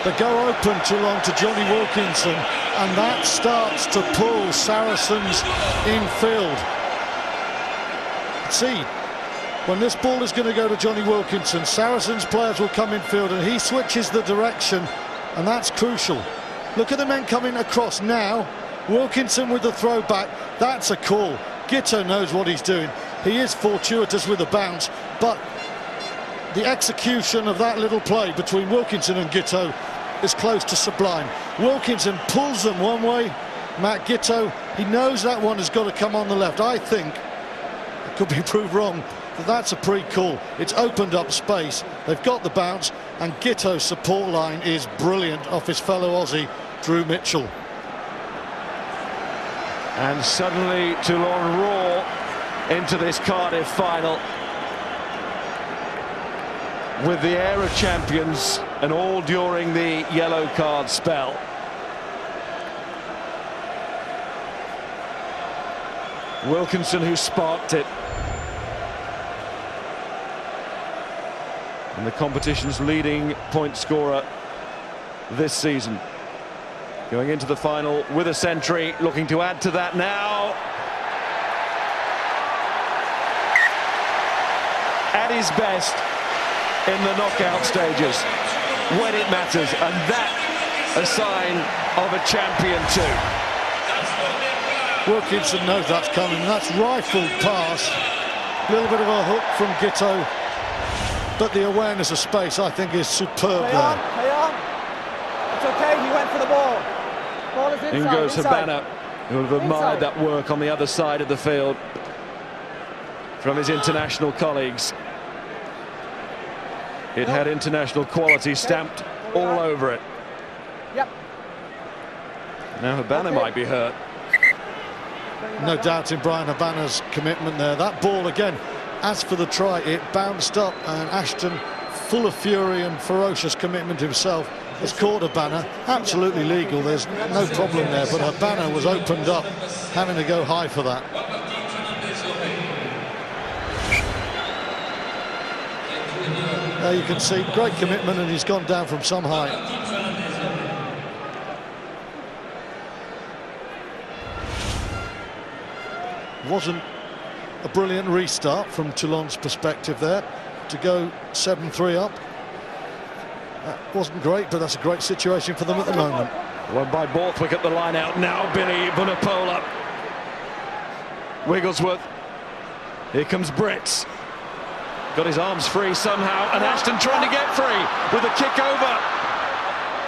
they go open Toulon to Johnny Wilkinson, and that starts to pull Saracens infield. See, when this ball is going to go to Johnny Wilkinson, Saracens players will come infield, and he switches the direction, and that's crucial. Look at the men coming across now. Wilkinson with the throw back, that's a call. Gitto knows what he's doing. He is fortuitous with the bounce, but the execution of that little play between Wilkinson and Gitto is close to sublime. Wilkinson pulls them one way. Matt Gitto, he knows that one has got to come on the left. I think, it could be proved wrong, but that's a pre-call. It's opened up space. They've got the bounce, and Gitto's support line is brilliant off his fellow Aussie, Drew Mitchell. And suddenly Toulon roar into this Cardiff final with the air of champions, and all during the yellow card spell. Wilkinson, who sparked it, and the competition's leading point scorer this season, going into the final with a century, looking to add to that now. At his best in the knockout stages, when it matters, and that a sign of a champion too. Wilkinson knows that's coming. That's rifled pass. A little bit of a hook from Gitto, but the awareness of space, I think, is superb there. Play on. It's okay, he went for the ball. Ball is inside. In goes Habana, who have admired that work on the other side of the field from his international colleagues. It had international quality stamped all over it. Yep. Now Habana might be hurt. No doubt in Brian Habana's commitment there. That ball again, as for the try, it bounced up, and Ashton, full of fury and ferocious commitment himself, has caught Habana. Absolutely legal, there's no problem there, but Habana was opened up, having to go high for that. There you can see great commitment, and he's gone down from some height. Wasn't a brilliant restart from Toulon's perspective there, to go 7-3 up. That wasn't great, but that's a great situation for them at the moment. Won by Borthwick at the line out now. Billy Vunipola. Wigglesworth. Here comes Brits. Got his arms free somehow, and Ashton trying to get free with a kick over.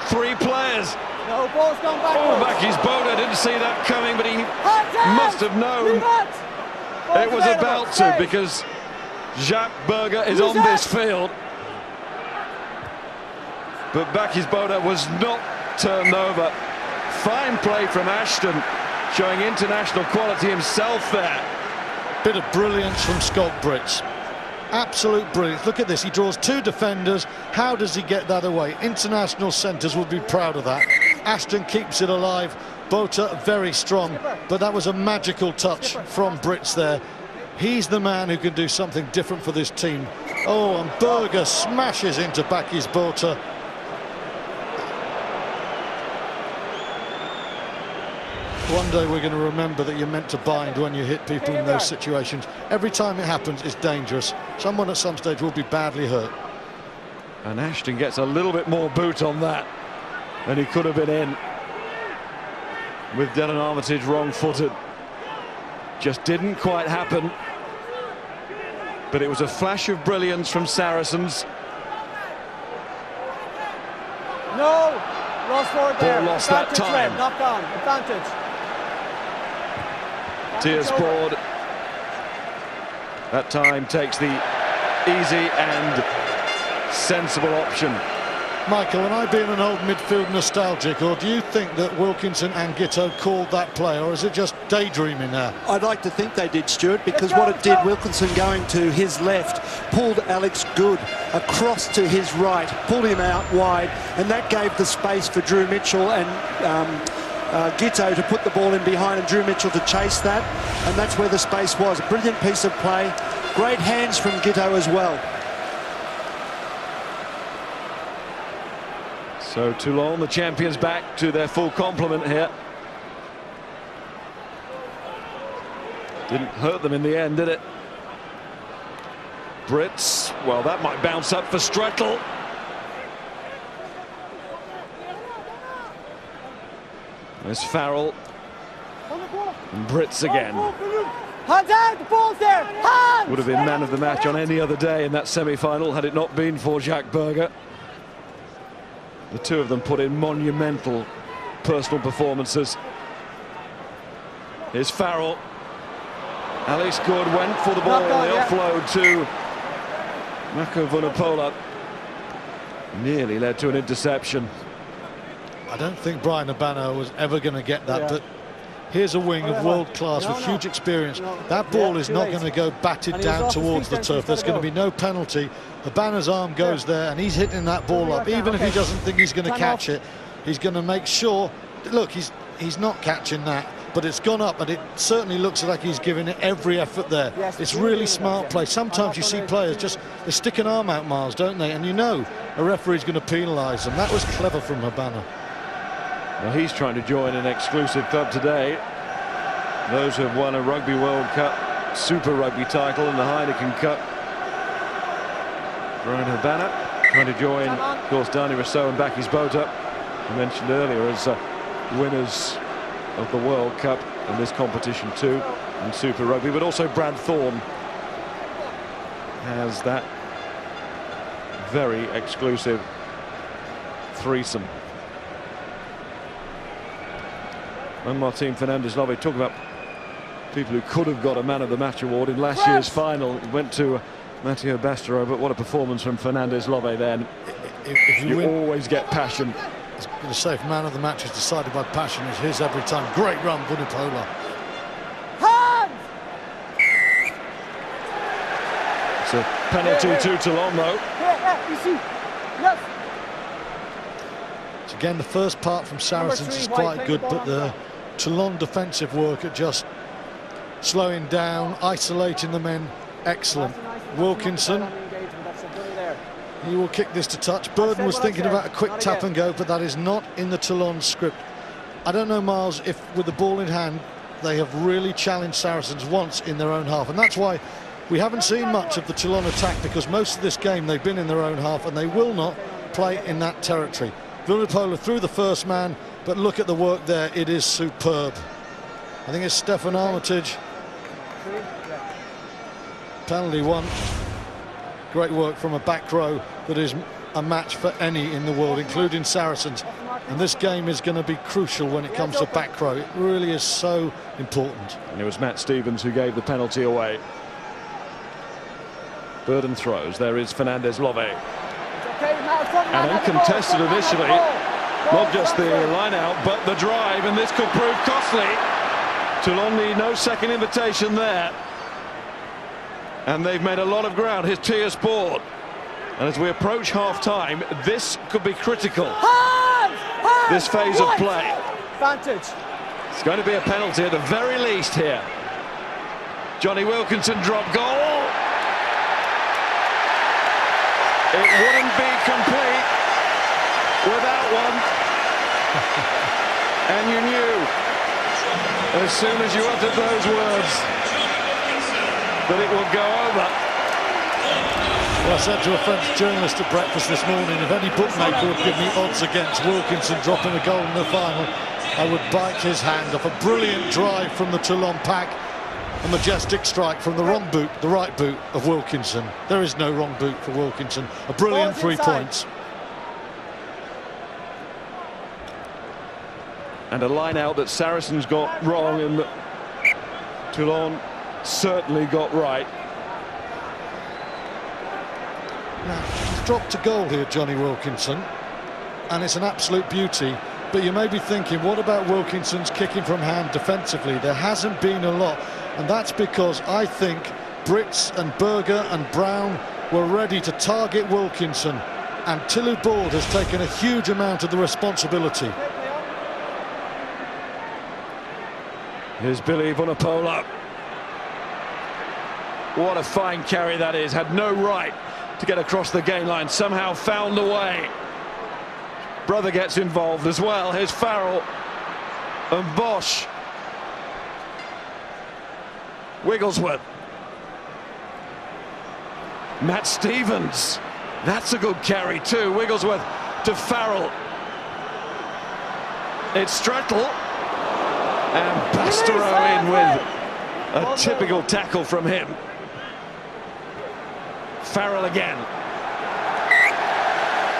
Three players. No, ball's gone back. Oh, Backie's Boda didn't see that coming, but he must have known it was about to, because Jacques Berger is on this field. But Backie's Boda was not turned over. Fine play from Ashton, showing international quality himself there. Bit of brilliance from Scott Brits. Absolute brilliance. Look at this, he draws two defenders. How does he get that away? International centres would be proud of that. Ashton keeps it alive. Bota very strong, but that was a magical touch from Brits there. He's the man who can do something different for this team. Oh, and Berger smashes into Backie's Bota. One day we're going to remember that you're meant to bind when you hit people in those situations. Every time it happens, it's dangerous. Someone at some stage will be badly hurt. And Ashton gets a little bit more boot on that than he could have been in. With Dylan Armitage wrong-footed. Just didn't quite happen. but it was a flash of brilliance from Saracens. No, lost forward there. Ball lost that Advantage, time. Red, knocked on, advantage. Tears over. board. That time takes the easy and sensible option. Michael, am I being an old midfield nostalgic, or do you think that Wilkinson and Giteau called that play, or is it just daydreaming now? I'd like to think they did, Stuart, because what it did, Wilkinson going to his left, pulled Alex Good across to his right, pulled him out wide, and that gave the space for Drew Mitchell and Giteau to put the ball in behind, and Drew Mitchell to chase that, and that's where the space was. A brilliant piece of play. Great hands from Giteau as well. So Toulon, the champions, back to their full complement here. Didn't hurt them in the end, did it? Brits, well, that might bounce up for Strettel. There's Farrell. And Brits again. Hands out, the ball's there, hands! Would have been man of the match on any other day in that semi-final had it not been for Jacques Berger. The two of them put in monumental personal performances. Here's Farrell. Alex Good went for the ball. The offload to Mako Vunipola nearly led to an interception. I don't think Brian Abana was ever going to get that, but here's a wing of world class with huge experience. That ball is not going to go batted down towards the turf. There's going to be no penalty. Abana's arm goes there and he's hitting that ball up. Even if he doesn't think he's going to catch it, he's going to make sure. Look, he's not catching that, but it's gone up, and it certainly looks like he's giving it every effort there. It's really smart play. Sometimes you see players just, they stick an arm out, Miles, don't they? And you know a referee's going to penalise them. That was clever from Abana. Well, he's trying to join an exclusive club today. Those who have won a Rugby World Cup, Super Rugby title and the Heineken Cup. Brian Abana trying to join, of course, Dani Rousseau and Bakis Bota, I mentioned earlier, as winners of the World Cup in this competition too, in Super Rugby. But also Brad Thorne has that very exclusive threesome. And Martin Fernandez-Love, talk about people who could have got a Man of the Match award in last year's final. It went to Matteo Bastero, but what a performance from Fernandez-Love then. If you always get passion. I was going to say, if Man of the Match is decided by passion, it's his every time. Great run, Vunipola. It's a penalty to Toulon, though. You see, yes. Again, the first part from Saracens is quite good, but the Toulon defensive work at just slowing down, isolating the men, excellent. Wilkinson, he will kick this to touch. Burden was thinking about a quick tap and go, but that is not in the Toulon script. I don't know, Miles, if with the ball in hand they have really challenged Saracens once in their own half, and that's why we haven't seen much of the Toulon attack, because most of this game they've been in their own half and they will not play in that territory. Vunipola through the first man, but look at the work there, it is superb. I think it's Stefan Armitage. Penalty one. Great work from a back row that is a match for any in the world, including Saracens. And this game is going to be crucial when it comes to back row. It really is so important. And it was Matt Stevens who gave the penalty away. Burden throws. There is Fernandez-Love. And uncontested initially, not just the line out, but the drive, and this could prove costly. Toulon need no second invitation there. And they've made a lot of ground. Here's Tears board. And as we approach half-time, this could be critical. This phase of play. Advantage. It's going to be a penalty at the very least here. Johnny Wilkinson drop goal. It wouldn't be complete without one. And you knew, as soon as you uttered those words, that it would go over. Well, I said to a French journalist at breakfast this morning, if any bookmaker would give me odds against Wilkinson dropping a goal in the final, I would bite his hand off. A brilliant drive from the Toulon pack. A majestic strike from the wrong boot, the right boot of Wilkinson. There is no wrong boot for Wilkinson. A brilliant 3 points. And a line out that Saracens got wrong and that Toulon certainly got right. Now, he's dropped a goal here, Johnny Wilkinson, and it's an absolute beauty. But you may be thinking, what about Wilkinson's kicking from hand defensively? There hasn't been a lot, and that's because I think Brits and Berger and Brown were ready to target Wilkinson, and Tilly Board has taken a huge amount of the responsibility. Here's Billy Vunipola. What a fine carry that is. Had no right to get across the game line. Somehow found a way. Brother gets involved as well. Here's Farrell and Bosch. Wigglesworth. Matt Stevens. That's a good carry too. Wigglesworth to Farrell. It's Strettle. And Bastereau in with a typical tackle from him. Farrell again.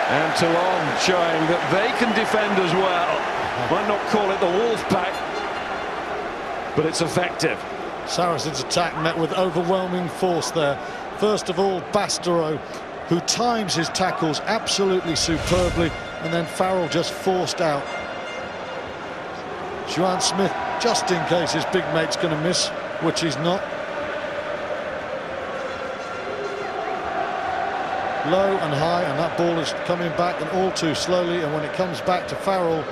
And Toulon showing that they can defend as well. Might not call it the wolf pack, but it's effective. Saracens' attack met with overwhelming force there. First of all, Bastereau, who times his tackles absolutely superbly, and then Farrell just forced out. Juan Smith, just in case his big mate's going to miss, which he's not. Low and high, and that ball is coming back, and all too slowly, and when it comes back to Farrell,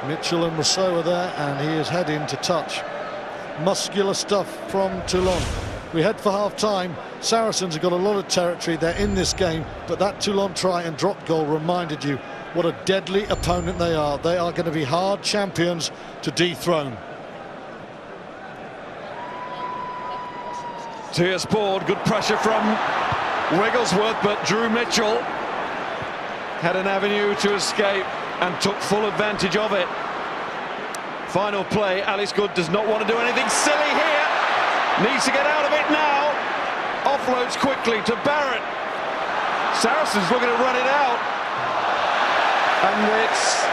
Mitchell and Rousseau are there, and he is heading to touch. Muscular stuff from Toulon. We head for half-time. Saracens have got a lot of territory. They're in this game, but that Toulon try and drop goal reminded you what a deadly opponent they are. They are going to be hard champions to dethrone. Tier's board, good pressure from Wigglesworth, but Drew Mitchell had an avenue to escape and took full advantage of it. Final play, Alex Good does not want to do anything silly here. Needs to get out of it now. Offloads quickly to Barrett. Saracens looking to run it out. And it's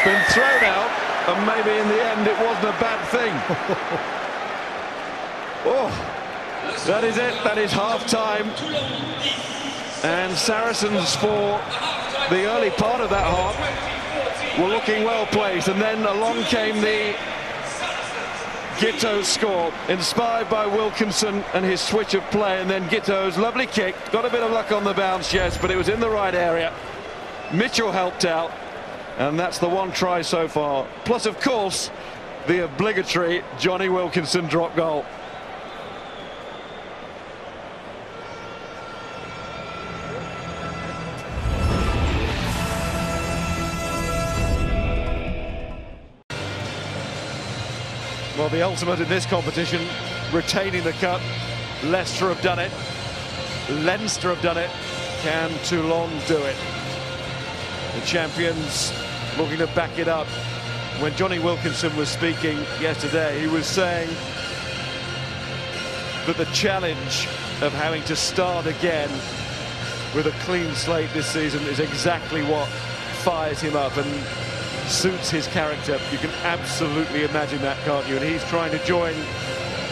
been thrown out, and maybe in the end it wasn't a bad thing. Oh, that is it. That is half-time. And Saracens, for the early part of that half, were looking well placed, and then along came the Giteau score, inspired by Wilkinson and his switch of play, and then Giteau's lovely kick. Got a bit of luck on the bounce, yes, but it was in the right area. Mitchell helped out, and that's the one try so far. Plus, of course, the obligatory Johnny Wilkinson drop goal. Well, the ultimate in this competition, retaining the cup. Leicester have done it. Leinster have done it. Can Toulon do it? The champions looking to back it up. When Johnny Wilkinson was speaking yesterday, he was saying that the challenge of having to start again with a clean slate this season is exactly what fires him up and suits his character. You can absolutely imagine that, can't you? And he's trying to join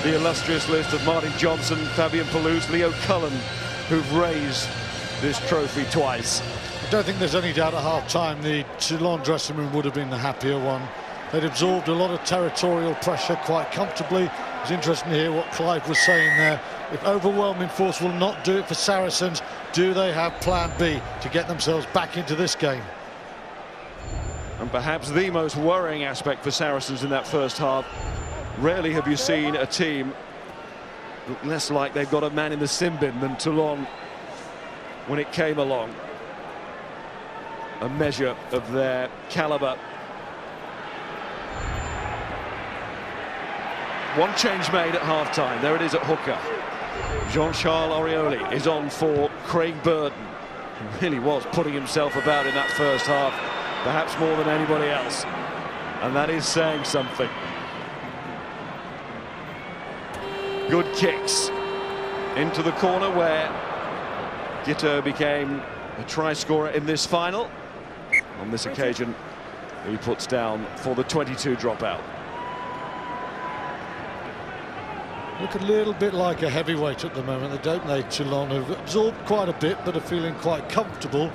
the illustrious list of Martin Johnson, Fabian Palouse, Leo Cullen, who've raised this trophy twice. I don't think there's any doubt at half-time the Toulon dressing room would have been the happier one. They'd absorbed a lot of territorial pressure quite comfortably. It's interesting to hear what Clive was saying there. If overwhelming force will not do it for Saracens, do they have plan B to get themselves back into this game? And perhaps the most worrying aspect for Saracens in that first half. Rarely have you seen a team look less like they've got a man in the sin bin than Toulon when it came along. A measure of their calibre. One change made at half-time. There it is at hooker. Jean-Charles Aurioli is on for Craig Burden. He really was putting himself about in that first half, perhaps more than anybody else. And that is saying something. Good kicks into the corner where Gito became a try scorer in this final. On this occasion, he puts down for the 22 dropout. Look a little bit like a heavyweight at the moment, don't they, Toulon, who've absorbed quite a bit but are feeling quite comfortable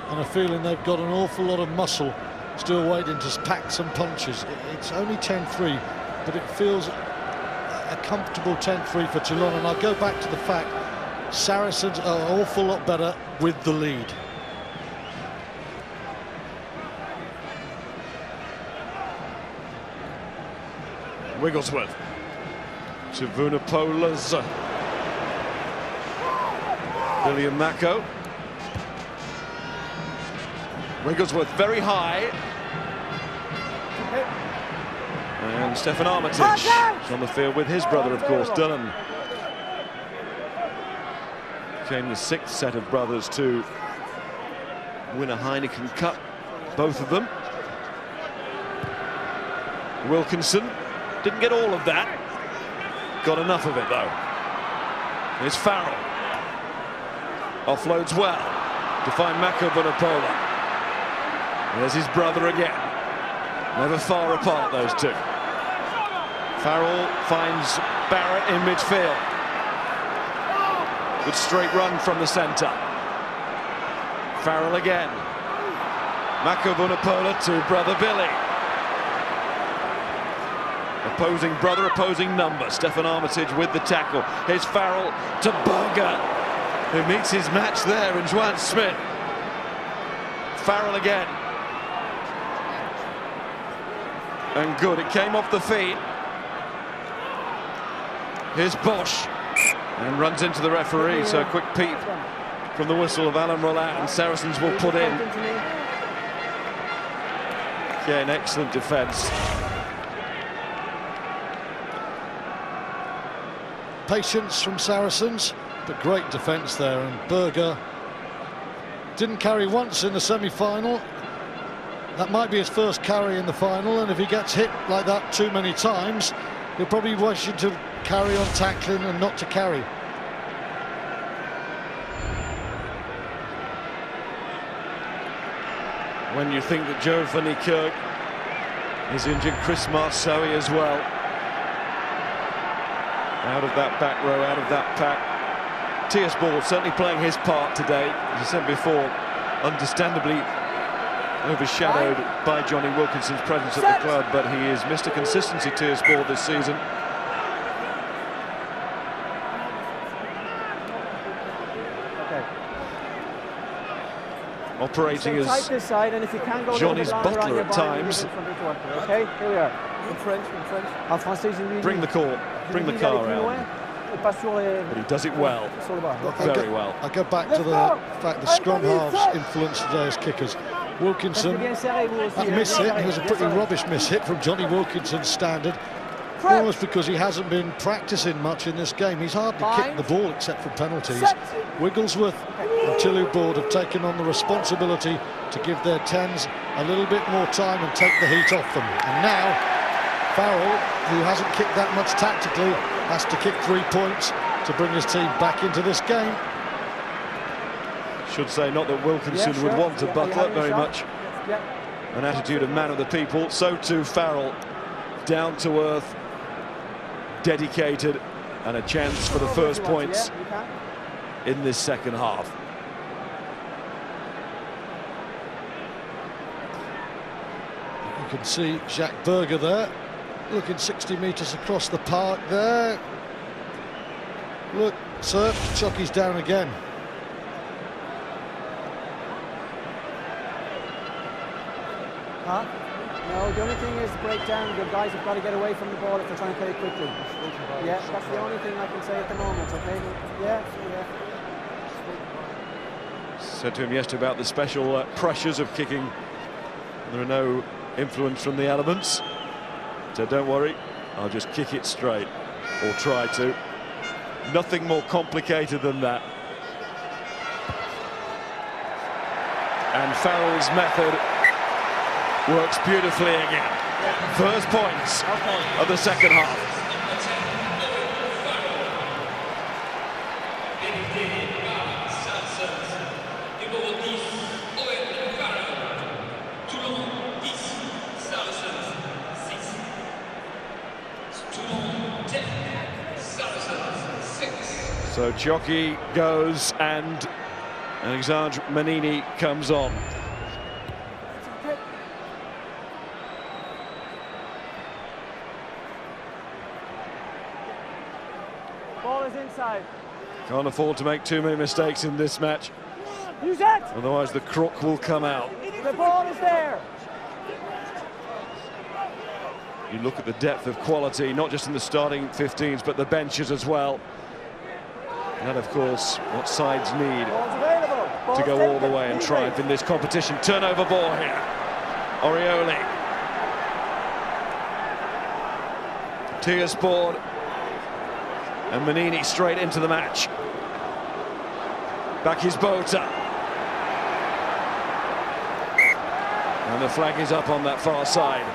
and are feeling they've got an awful lot of muscle still waiting to pack some punches. It's only 10-3, but it feels a comfortable 10-3 for Toulon, and I'll go back to the fact Saracens are an awful lot better with the lead. Wigglesworth to Vunipolas. Billy and Mako. Wigglesworth very high. And Stefan Armitage is on the field with his brother, of course, Dylan. Became the 6th set of brothers to win a Heineken Cup, both of them. Wilkinson didn't get all of that. Got enough of it, though. Here's Farrell. Offloads well to find Mako Vunipola. There's his brother again. Never far apart, those two. Farrell finds Barrett in midfield. Good straight run from the centre. Farrell again. Mako Vunipola to brother Billy. Opposing brother, opposing number. Stefan Armitage with the tackle. Here's Farrell to Berger, who meets his match there in Juan Smith. Farrell again. And good, it came off the feet. Here's Bosch. And runs into the referee, so a quick peep from the whistle of Alan Rollat, and Saracens will put in. Again, excellent defence. Patience from Saracens, but great defence there, and Berger didn't carry once in the semi-final. That might be his first carry in the final, and if he gets hit like that too many times, he'll probably wish you to carry on tackling and not to carry. When you think that Joe van der Kirk is injured, Chris Marceau as well. Out of that back row, out of that pack. Tiersball certainly playing his part today. As I said before, understandably overshadowed by Johnny Wilkinson's presence at the club, but he is Mr. Consistency Tiersball this season. Operating as Johnny's butler at times. Okay, here we are. In French. Bring the call, bring the car out. But he does it well, very well. I go back to the fact the scrum halves influenced today as kickers. Wilkinson, that miss hit, it was a pretty rubbish miss hit from Johnny Wilkinson's standard. Almost because he hasn't been practicing much in this game. He's hardly kicked the ball except for penalties. Wigglesworth and Tilly Board have taken on the responsibility to give their 10s a little bit more time and take the heat off them. And now Farrell, who hasn't kicked that much tactically, has to kick 3 points to bring his team back into this game. Should say not that Wilkinson would want a butler, very much an attitude of man of the people. So too Farrell, down to earth, dedicated, and a chance for the first points in this second half. You can see Jacques Berger there, looking 60 metres across the park there. Look, sir, Chucky's down again. Huh? No, the only thing is the breakdown. The guys have got to get away from the ball if they're trying to play it quickly. Yeah, that's the only thing I can say at the moment, okay? Yeah. Said to him yesterday about the special pressures of kicking. There are no influence from the elements. So don't worry, I'll just kick it straight, or try to. Nothing more complicated than that. And Farrell's method works beautifully again. First points of the second half. So Ciocchi goes and Alexandre Manini comes on. Ball is inside. Can't afford to make too many mistakes in this match. Use it! Otherwise the crook will come out. The ball is there. You look at the depth of quality, not just in the starting 15s, but the benches as well. And of course, what sides need to go all the way and triumph in this competition. Turnover ball here. Orioli. Tiersport. And Manini straight into the match. Back is Bota. And the flag is up on that far side.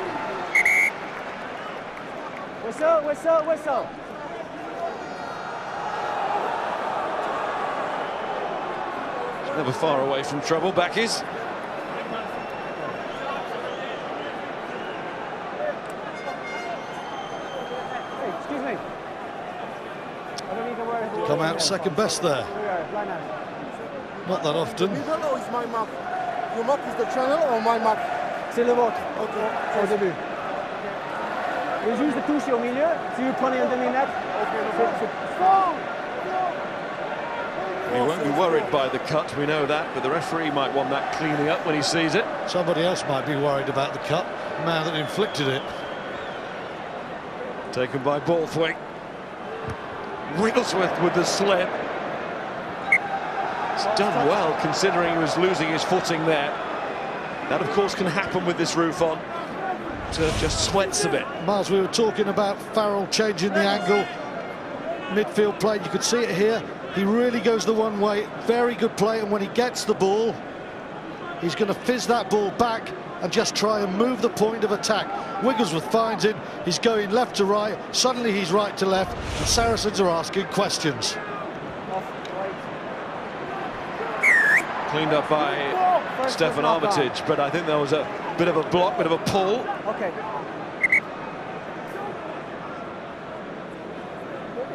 Whistle, whistle, whistle. Never far away from trouble. Back is. Hey, excuse me. I don't need to worry. Come out second best there. Not that often. You don't know it's my mark. Your mark is the channel or my mark? C'est le vôtre. Au début. Et juste de toucher au milieu. Si vous prenez un demi-mètre, He won't be worried by the cut, we know that, but the referee might want that cleaning up when he sees it. Somebody else might be worried about the cut. The man that inflicted it. Taken by Borthwick. Wigglesworth with the slip. It's done well considering he was losing his footing there. That of course can happen with this roof on. Turf just sweats a bit. Miles, we were talking about Farrell changing the angle. Midfield play, you could see it here. He really goes the one way. Very good play, and when he gets the ball, he's going to fizz that ball back and just try and move the point of attack. Wigglesworth finds him. He's going left to right. Suddenly he's right to left. The Saracens are asking questions. Cleaned up by Stefan Armitage, but I think there was a bit of a block, bit of a pull. Okay.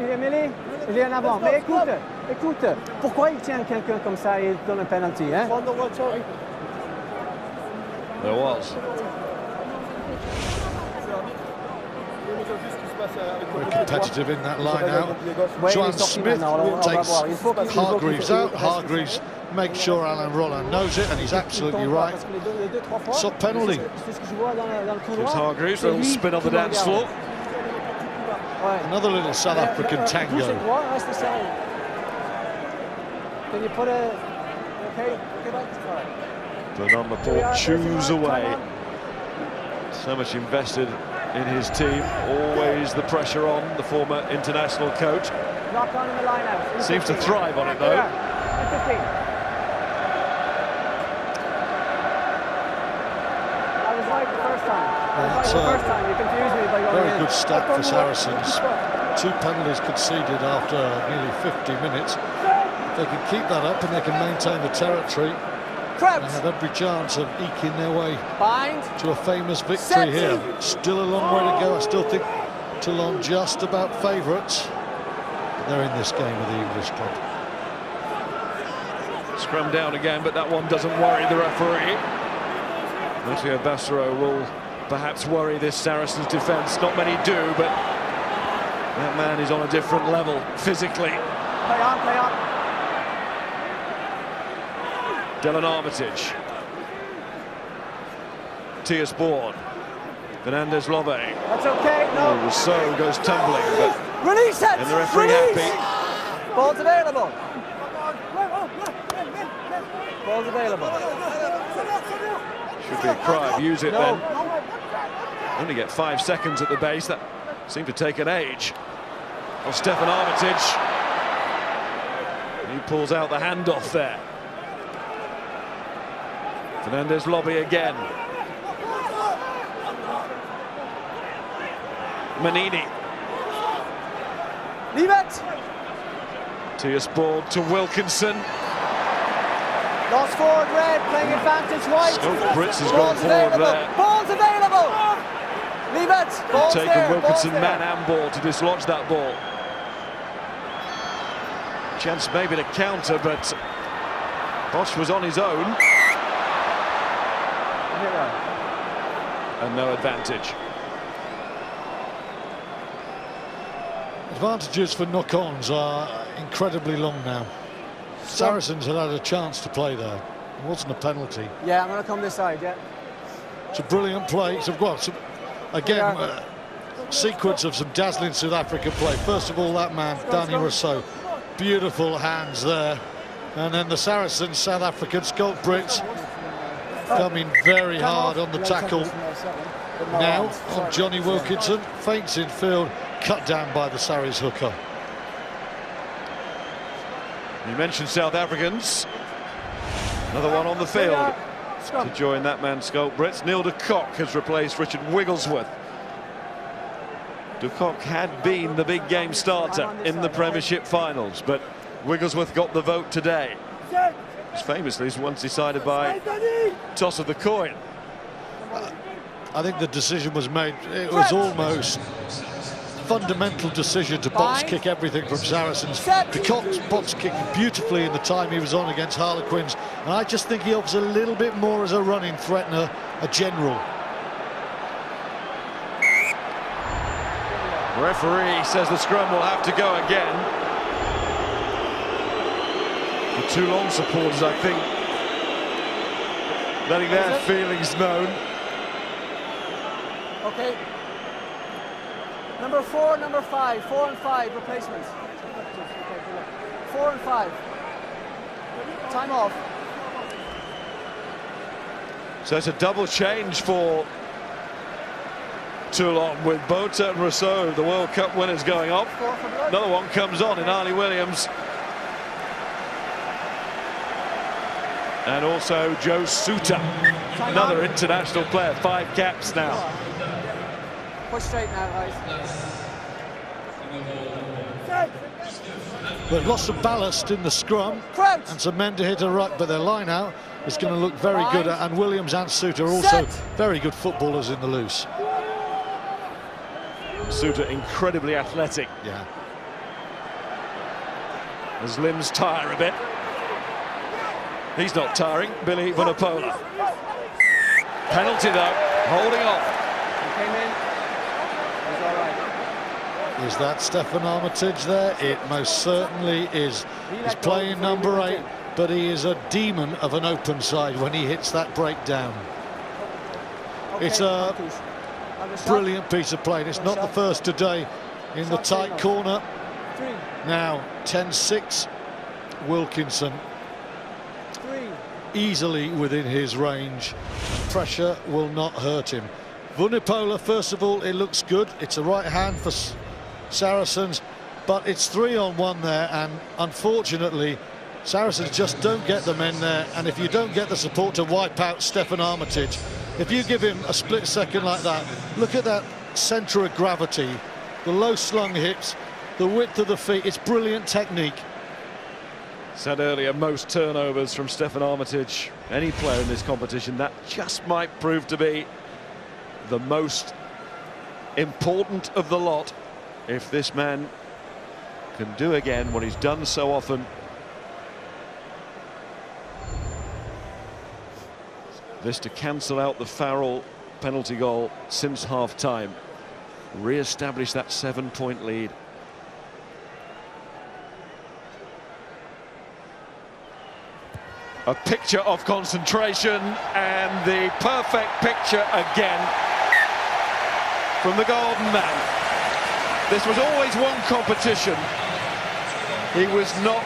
Émilie, il est en avant. Mais écoute, écoute, pourquoi il tient quelqu'un comme ça et il donne un penalty, hein? There was. Very competitive in that line out. Joan Smith takes Hargreaves out. Hargreaves makes sure Alan Roland knows it, and he's absolutely right. So penalty. Gives Hargreaves a little spin on the dance floor. Another little South African tango. Can you put a... Okay, Bernard Laporte chews away. So much invested in his team. Always the pressure on, the former international coach. Lock on in the line out. Seems to thrive on it though. I was right the first time. You confused me by going very in. good stat for Saracens. 2 penalties conceded after nearly 50 minutes. If they can keep that up and they can maintain the territory, they have every chance of eking their way to a famous victory here. Still a long way to go. I still think Toulon just about favourites. But they're in this game with the English club. Scrum down again, but that one doesn't worry the referee. Mathieu Bassero will perhaps worry this Saracens defence. Not many do, but that man is on a different level physically. Play on, play on. Dylan Armitage. Tiersport. Fernandez Lobe. That's okay, no. Rousseau goes tumbling, but release it! and the referee happy. Ball's available. Ball's available. Should be a crime. Use it then. Only get 5 seconds at the base. That seemed to take an age. Well, Stefan Armitage. He pulls out the handoff there. Fernandez Lobby again. Manini. Leave it. Tiersport to Wilkinson. Lost forward red, playing advantage white. Brits has gone forward there. Ball's available. Leave it. Ball's taken there. Wilkinson man and ball to dislodge that ball. Chance maybe to counter, but Bosch was on his own. And no advantage. Advantages for knock-ons are incredibly long now. Saracens had a chance to play there. It wasn't a penalty. Yeah, I'm going to come this side, yeah. It's a brilliant play. Again, sequence of some dazzling South African play. First of all, that man, Danny Rousseau. Beautiful hands there. And then the Saracens, South African Scott Brits, coming very hard on the tackle. Now on Johnny Wilkinson, feints in field, cut down by the Sarries hooker. You mentioned South Africans. Another one on the field to join that man, Scott Brits. Neil de Kock has replaced Richard Wigglesworth. De Kock had been the big game starter in the Premiership finals, but Wigglesworth got the vote today. It's famously once decided by toss of the coin. I think the decision was made. It was almost fundamental decision to box kick everything from Saracens. De Kock's box kicked beautifully in the time he was on against Harlequins, and I just think he offers a little bit more as a running threatener, a general. Referee says the scrum will have to go again. The Toulon supporters, I think, letting their feelings known. Okay. Number 4, number 5, 4 and 5 replacements. 4 and 5. Time off. So it's a double change for Toulon with Botha and Rousseau, the World Cup winners, going off. Another one comes on in Arlie Williams. And also Joe Suter, another international player, 5 caps now. Push straight now, guys. But lots of ballast in the scrum, and some men to hit a ruck, but their line out is going to look very good. And Williams and Suter are also very good footballers in the loose. Suter incredibly athletic. Yeah. His limbs tire a bit. He's not tiring, Billy Vunipola. Penalty though, holding off. He came in. He's all right. Is that Stefan Armitage there? It most certainly is. He's playing number 8, but he is a demon of an open side when he hits that breakdown. It's a brilliant piece of play. It's not the first today in the tight corner. Now 10-6, Wilkinson easily within his range. Pressure will not hurt him. Vunipola, first of all, it looks good. It's a right hand for Saracens, but it's 3-on-1 there, and unfortunately Saracens just don't get the men there. And if you don't get the support to wipe out Stefan Armitage, if you give him a split second like that, look at that centre of gravity, the low slung hips, the width of the feet. It's brilliant technique. Said earlier, most turnovers from Stefan Armitage, any player in this competition, that just might prove to be the most important of the lot if this man can do again what he's done so often. This to cancel out the Farrell penalty goal since half-time, re-establish that 7-point lead. A picture of concentration, and the perfect picture again from the Golden Man. This was always one competition he was not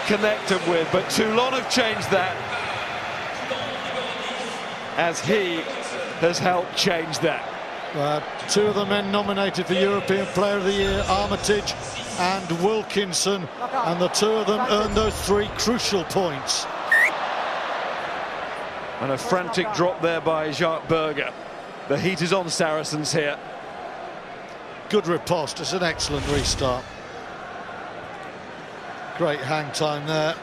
connected with, but Toulon have changed that, as he has helped change that. 2 of the men nominated for European Player of the Year, Armitage and Wilkinson, and the 2 of them earned those 3 crucial points. And a frantic drop there by Jacques Berger. The heat is on Saracens here. Good riposte. It's an excellent restart. Great hang time there.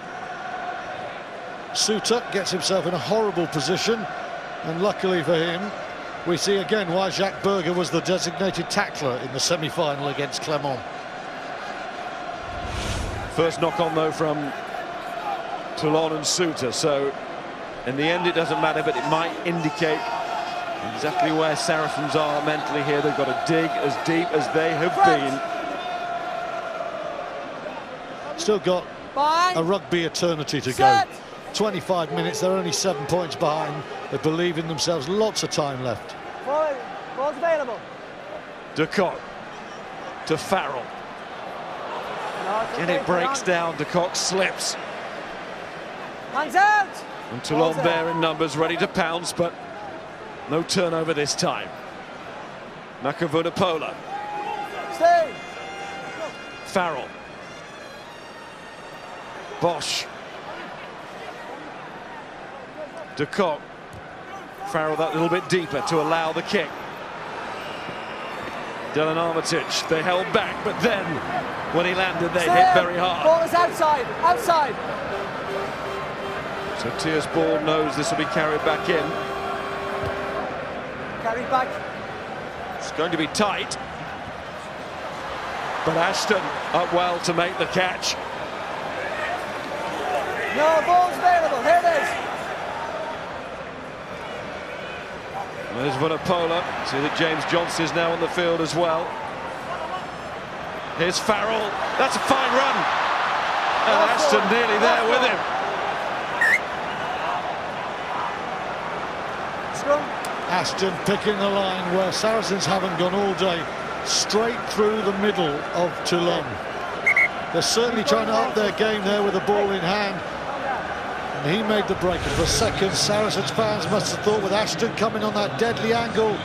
Suter gets himself in a horrible position, and luckily for him, we see again why Jacques Berger was the designated tackler in the semi-final against Clermont. First knock on though from Toulon and Suter, so in the end it doesn't matter, but it might indicate exactly where Saracens are mentally here. They've got to dig as deep as they have been. Still got a rugby eternity to go. 25 minutes, they're only 7 points behind. They believe in themselves, lots of time left. Ball's available. De Kock to Farrell. And it breaks down, De Kock slips. Hands out! And Toulon there in numbers, ready to pounce, but no turnover this time. Makavunapola. Stay! Farrell. Bosch. De Kock. Farrell that little bit deeper to allow the kick. Dylan Armitage, they held back, but then when he landed, they hit very hard. Ball is outside, outside. So Tier's ball knows this will be carried back in. Carried back. It's going to be tight. But Ashton up well to make the catch. No, ball's available, here it is. There's Vunapola. See that James Johnson is now on the field as well. Here's Farrell. That's a fine run. And Ashton nearly there with him. Ashton picking the line where Saracens haven't gone all day, straight through the middle of Toulon. They're certainly trying to up their game there with the ball in hand. And he made the break. And for a second, Saracens fans must have thought with Ashton coming on that deadly angle,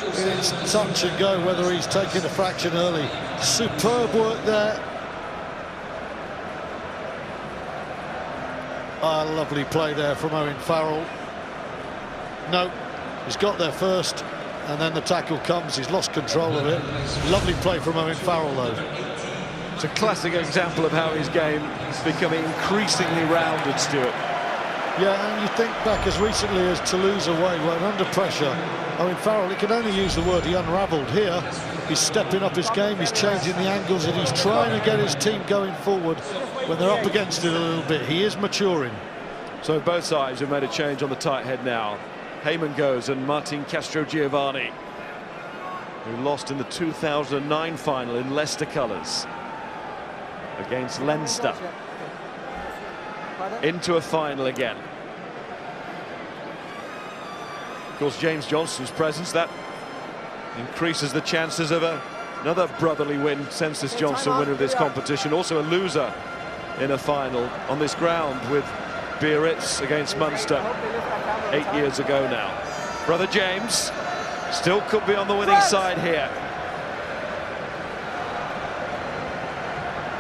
it's touch and go whether he's taking a fraction early. Superb work there. A lovely play there from Owen Farrell. No, he's got there first, and then the tackle comes. He's lost control of it. Lovely play from Owen Farrell, though. It's a classic example of how his game is becoming increasingly rounded, Stuart. Yeah, and you think back as recently as Toulouse away, when under pressure, Owen Farrell, he can only use the word he unravelled. Here, he's stepping up his game, he's changing the angles, and he's trying to get his team going forward when they're up against it a little bit. He is maturing. So both sides have made a change on the tight head now. Heyman goes, and Martin Castro-Giovanni, who lost in the 2009 final in Leicester colours against Leinster, into a final again. Of course, James Johnson's presence, that increases the chances of another brotherly win. Census Johnson, winner of this competition, also a loser in a final on this ground with Biarritz against Munster 8 years ago now. Brother James still could be on the winning side here.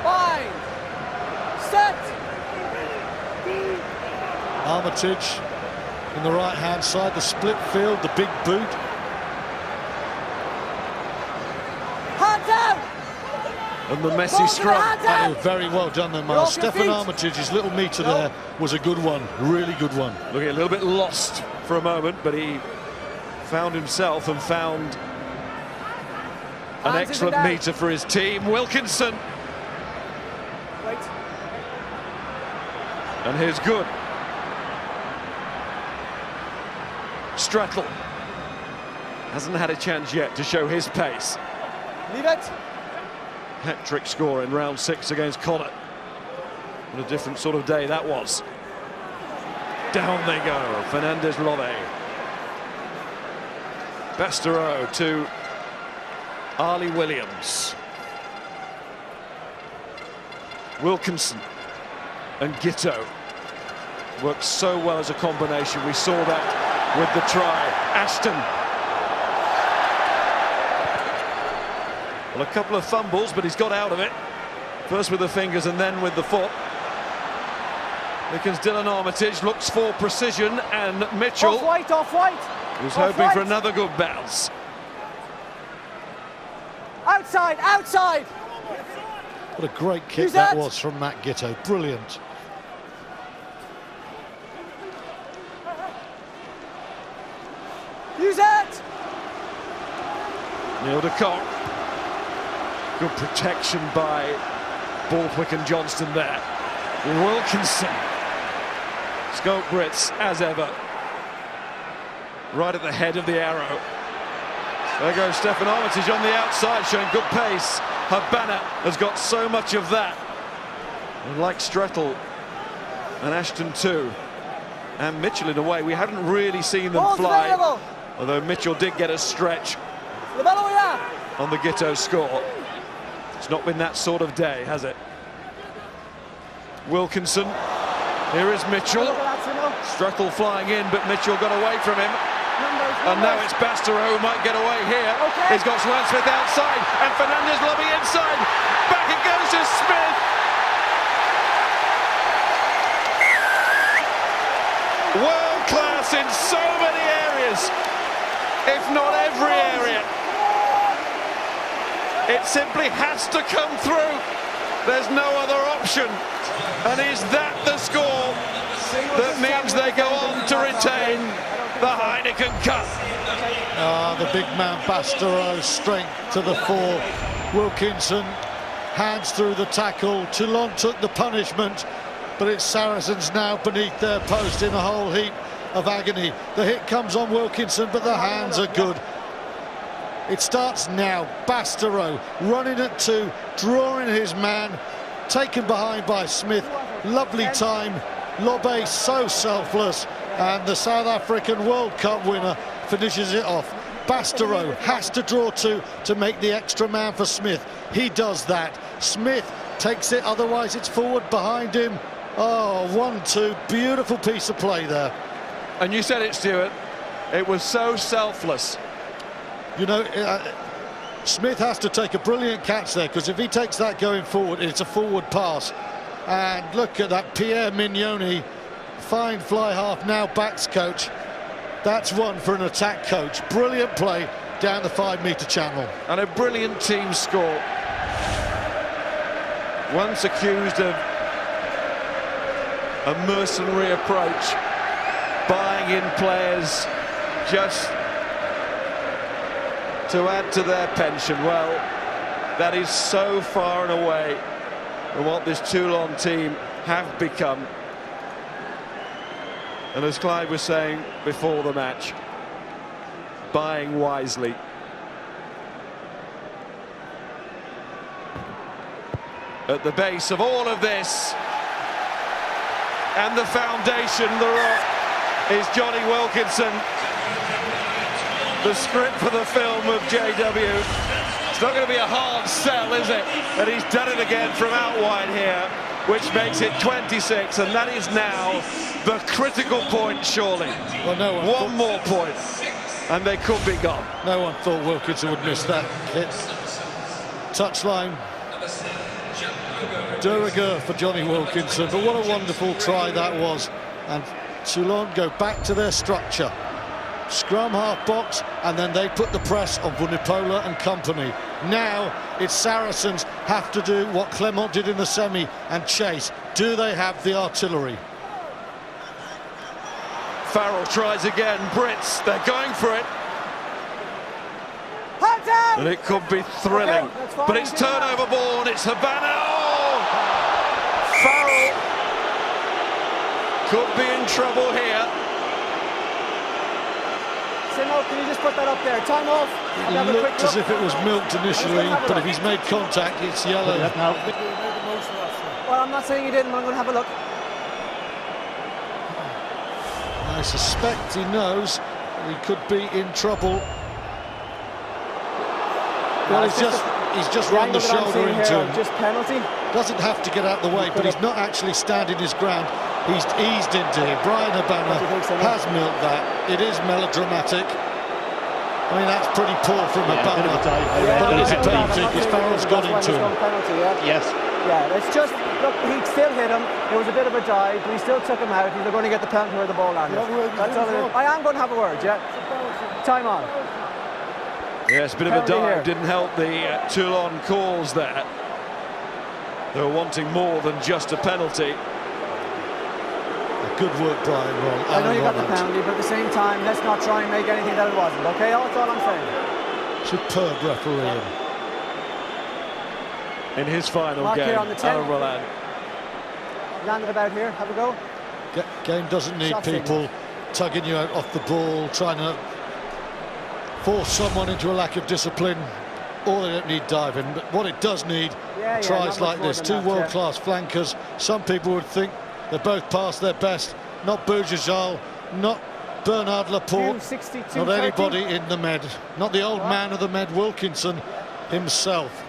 Fine. Set. Armitage in the right-hand side, the split field, the big boot. Hands out. And the messy scrum. Oh, very well done there, Miles. Stefan Armitage's little meter there was a good one, really good one. Looking a little bit lost for a moment, but he found himself and found an excellent meter for his team. Wilkinson. Wait. And here's Good. Strattle hasn't had a chance yet to show his pace. Leave it. Hat-trick score in round 6 against Connacht. What a different sort of day that was. Down they go, Fernandez-Love. Bastereau to Ali Williams. Wilkinson and Giteau worked so well as a combination. We saw that with the try. Ashton. Well, a couple of fumbles, but he's got out of it. First with the fingers and then with the foot. Because Dylan Armitage looks for precision, and Mitchell Off white. was hoping for another good bounce. Outside. What a great kick that was from Matt Giteau. Brilliant. Use it. Neil de Kock. Good protection by Borthwick and Johnston there. Wilkinson. Scope Brits, as ever. Right at the head of the arrow. There goes Stefan Armitage on the outside, showing good pace. Habana has got so much of that. And like Strettle and Ashton too. And Mitchell in a way, we haven't really seen them fly. Although Mitchell did get a stretch on the Gitto score. It's not been that sort of day, has it? Wilkinson. Here is Mitchell. Strettle flying in, but Mitchell got away from him. And now it's Bastereau who might get away here. He's got Swan Smith outside, and Fernandez lobby inside. Back it goes to Smith. World class in so many areas, if not every area. It simply has to come through. There's no other option. And is that the score that means they go on to retain the Heineken Cup? The big man Bastereau, strength to the fore. Wilkinson, hands through the tackle. Toulon took the punishment, but it's Saracens now beneath their post in a whole heap of agony. The hit comes on Wilkinson, but the hands are good. It starts now. Bastereau running at 2, drawing his man, taken behind by Smith. Lovely time. Lobe so selfless, and the South African World Cup winner finishes it off. Bastereau has to draw 2 to make the extra man for Smith. He does that. Smith takes it, otherwise it's forward behind him. Oh, 1-2, beautiful piece of play there. And you said it, Stuart, it was so selfless. You know, Smith has to take a brilliant catch there, because if he takes that going forward, it's a forward pass. And look at that, Pierre Mignoni, fine fly half, now backs coach. That's one for an attack coach. Brilliant play down the 5-metre channel. And a brilliant team score. Once accused of a mercenary approach, buying in players just to add to their pension. Well, that is so far and away from what this Toulon team have become. And as Clive was saying before the match, buying wisely. At the base of all of this, and the foundation, the rock, is Johnny Wilkinson. The script for the film of JW. It's not going to be a hard sell, is it? And he's done it again from out wide here, which makes it 26, and that is now the critical point, surely. Well, no one more point, and they could be gone. No one thought Wilkinson would miss that hit. Touchline. De rigueur for Johnny Wilkinson, but what a wonderful try that was. And Toulon go back to their structure. Scrum half box, and then they put the press on Vunipola and company. Now it's Saracens have to do what Clement did in the semi and chase. Do they have the artillery? Farrell tries again. Brits, they're going for it. And it could be thrilling. Okay, but it's turnover ball, and it's Habana. Oh! Farrell could be in trouble here. Simo, can you just put that up there? Time off. It looked as if it was milked initially, but if he's made contact, it's yellow. Well, I'm not saying he didn't, but I'm going to have a look. I suspect he knows that he could be in trouble. Well, he's just run the shoulder into him. Just penalty. Doesn't have to get out of the way, but he's not actually standing his ground. He's eased into him. Brian Habana has milked that. It is melodramatic. I mean, that's pretty poor from Habana. But it is a penalty because Farrell's got into him. Yes. Yeah, it's just, look, he still hit him. It was a bit of a dive, but he still took him out. He's going to get the penalty where the ball landed. That's all it is. I am going to have a word, yeah. Time on. Yes, a bit of a dive didn't help the Toulon cause there. They were wanting more than just a penalty. Good work, Brian. I know you got the penalty, but at the same time, let's not try and make anything that it wasn't, okay? That's all I'm saying. Superb refereeing. in his final Mark game, here on the 10. Alan Roland. Land it about here, have a go. Game doesn't need Shot people tugging you out off the ball, trying to force someone into a lack of discipline. Or they don't need diving, but what it does need, tries like this. Two world-class flankers. Some people would think they're both past their best. Not Boujajal, not Bernard Laporte, not anybody in the Med. Not the old man of the Med, Wilkinson himself,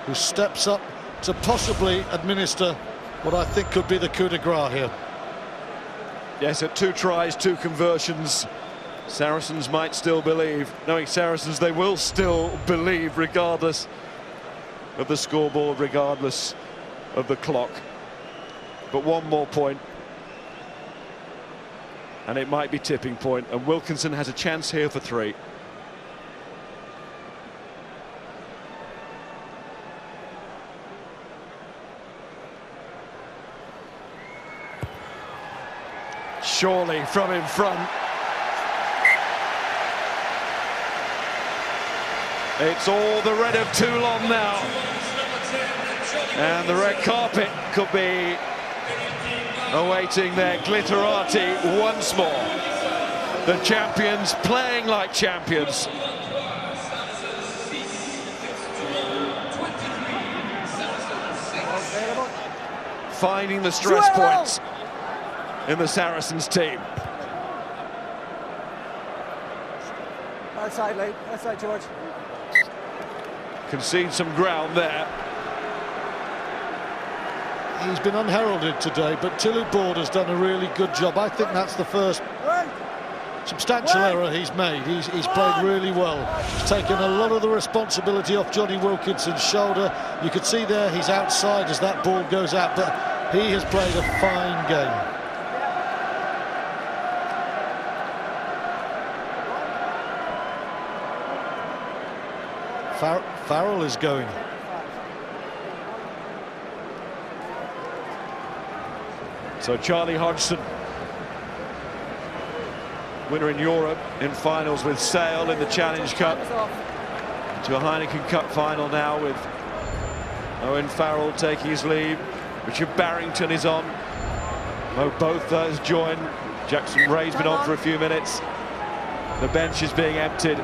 who steps up to possibly administer what I think could be the coup de grace here. Yes, at 2 tries, 2 conversions, Saracens might still believe. Knowing Saracens, they will still believe regardless of the scoreboard, regardless of the clock. But one more point, and it might be tipping point, and Wilkinson has a chance here for 3. Surely from in front. It's all the red of Toulon now. And the red carpet could be awaiting their glitterati once more. The champions playing like champions. Finding the stress points in the Saracens team. Outside, late. Outside, George. Concede some ground there. He's been unheralded today, but Tilly Board has done a really good job. I think that's the first substantial error he's made. He's played really well. He's taken a lot of the responsibility off Johnny Wilkinson's shoulder. You could see there he's outside as that ball goes out, but he has played a fine game. Farrell is going. So Charlie Hodgson, winner in Europe, in finals with Sale in the Challenge Cup, to a Heineken Cup final now with Owen Farrell taking his lead. Richard Barrington is on. Mo Botha has joined. Jackson Ray's been on for a few minutes. The bench is being emptied.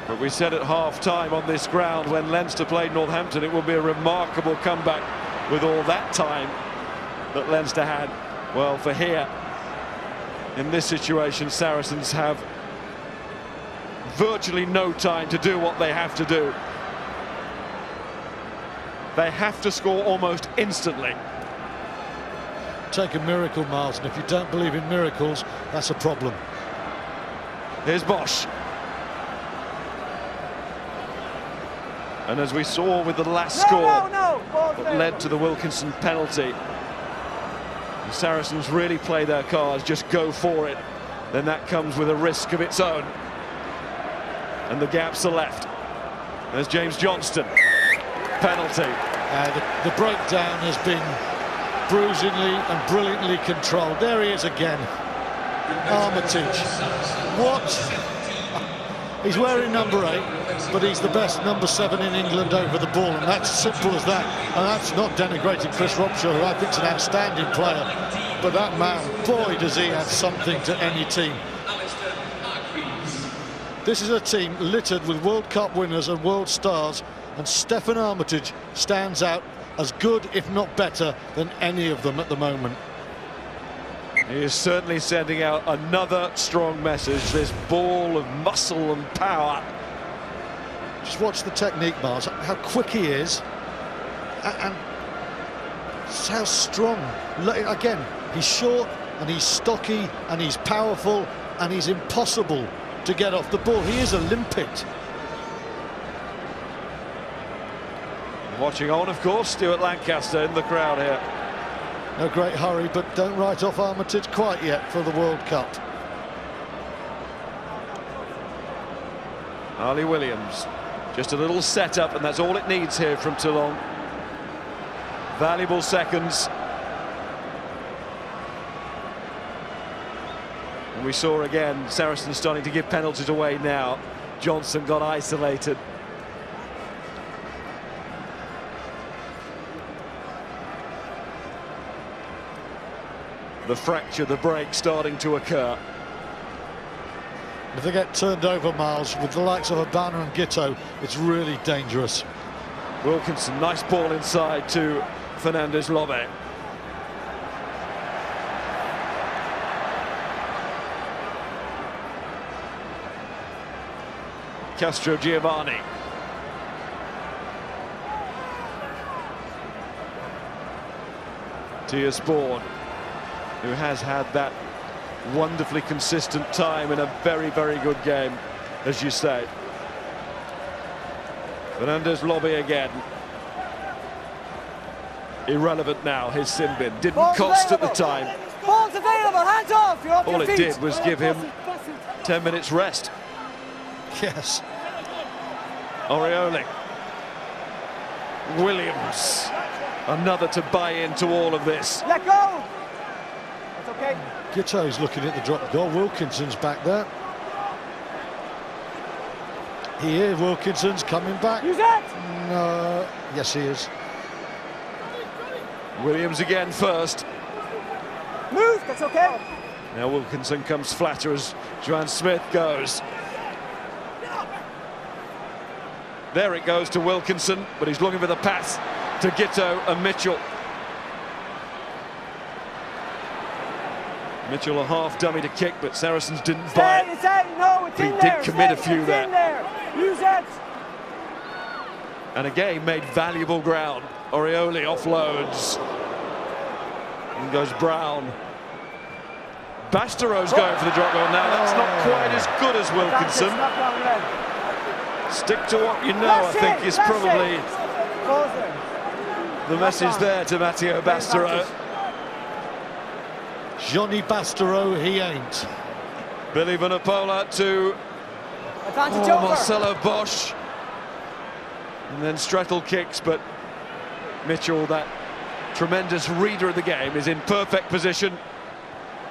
But we said at half-time on this ground when Leinster played Northampton, it would be a remarkable comeback with all that time that Leinster had. Well, for here, in this situation, Saracens have virtually no time to do what they have to do. They have to score almost instantly. Take a miracle, Miles, and if you don't believe in miracles, that's a problem. Here's Bosch. And as we saw with the last score that led to the Wilkinson penalty, the Saracens really play their cards, just go for it. Then that comes with a risk of its own. And the gaps are left. There's James Johnston. Penalty. The breakdown has been bruisingly and brilliantly controlled. There he is again. Armitage. What? He's wearing number 8, but he's the best number 7 in England over the ball, and that's simple as that. And that's not denigrating Chris Robshaw, who I think is an outstanding player. But that man, boy, does he add something to any team. This is a team littered with World Cup winners and world stars, and Steffan Armitage stands out as good, if not better, than any of them at the moment. He is certainly sending out another strong message, this ball of muscle and power. Just watch the technique, Miles, how quick he is, and how strong. Again, he's short, and he's stocky, and he's powerful, and he's impossible to get off the ball. He is Olympic. Watching on, of course, Stuart Lancaster in the crowd here. No great hurry, but don't write off Armitage quite yet for the World Cup. Ali Williams, just a little setup, and that's all it needs here from Toulon. Valuable seconds. And we saw again Saracens starting to give penalties away now. Johnson got isolated. The fracture, the break starting to occur. If they get turned over, Miles, with the likes of Abonnez and Giteau, it's really dangerous. Wilkinson, nice ball inside to Fernandez-Lobe. Castro Giovanni. Tia Spawn, who has had that wonderfully consistent time in a very, very good game, as you say. Fernandez-Lobe again. Irrelevant now, his sin bin. Didn't cost at the time. Ball's available, hands off, you're off All your it feet. did was give him 10 minutes rest. Yes. Orioli. Williams. Another to buy into all of this. Let go. That's okay. Giteau's looking at the drop goal. Wilkinson's back there. He is. Wilkinson's coming back. Use it. No. Yes, he is. Williams again first. Move. That's okay. Now Wilkinson comes flatter as Joanne Smith goes. There it goes to Wilkinson, but he's looking for the pass to Giteau and Mitchell. Mitchell a half dummy to kick, but Saracens didn't buy it. It's out. No, it's in there. He did commit a few there. In there. Use it. And again made valuable ground. Orioli offloads. And goes Brown. Bastereau's going for the drop goal now. That's not quite as good as Wilkinson. Stick to what you know, I think, is probably the message there to Matteo Bastereau. Johnny Bastereau, he ain't. Billy Vanapola to Marcelo Bosch. And then Strettel kicks, but Mitchell, that tremendous reader of the game, is in perfect position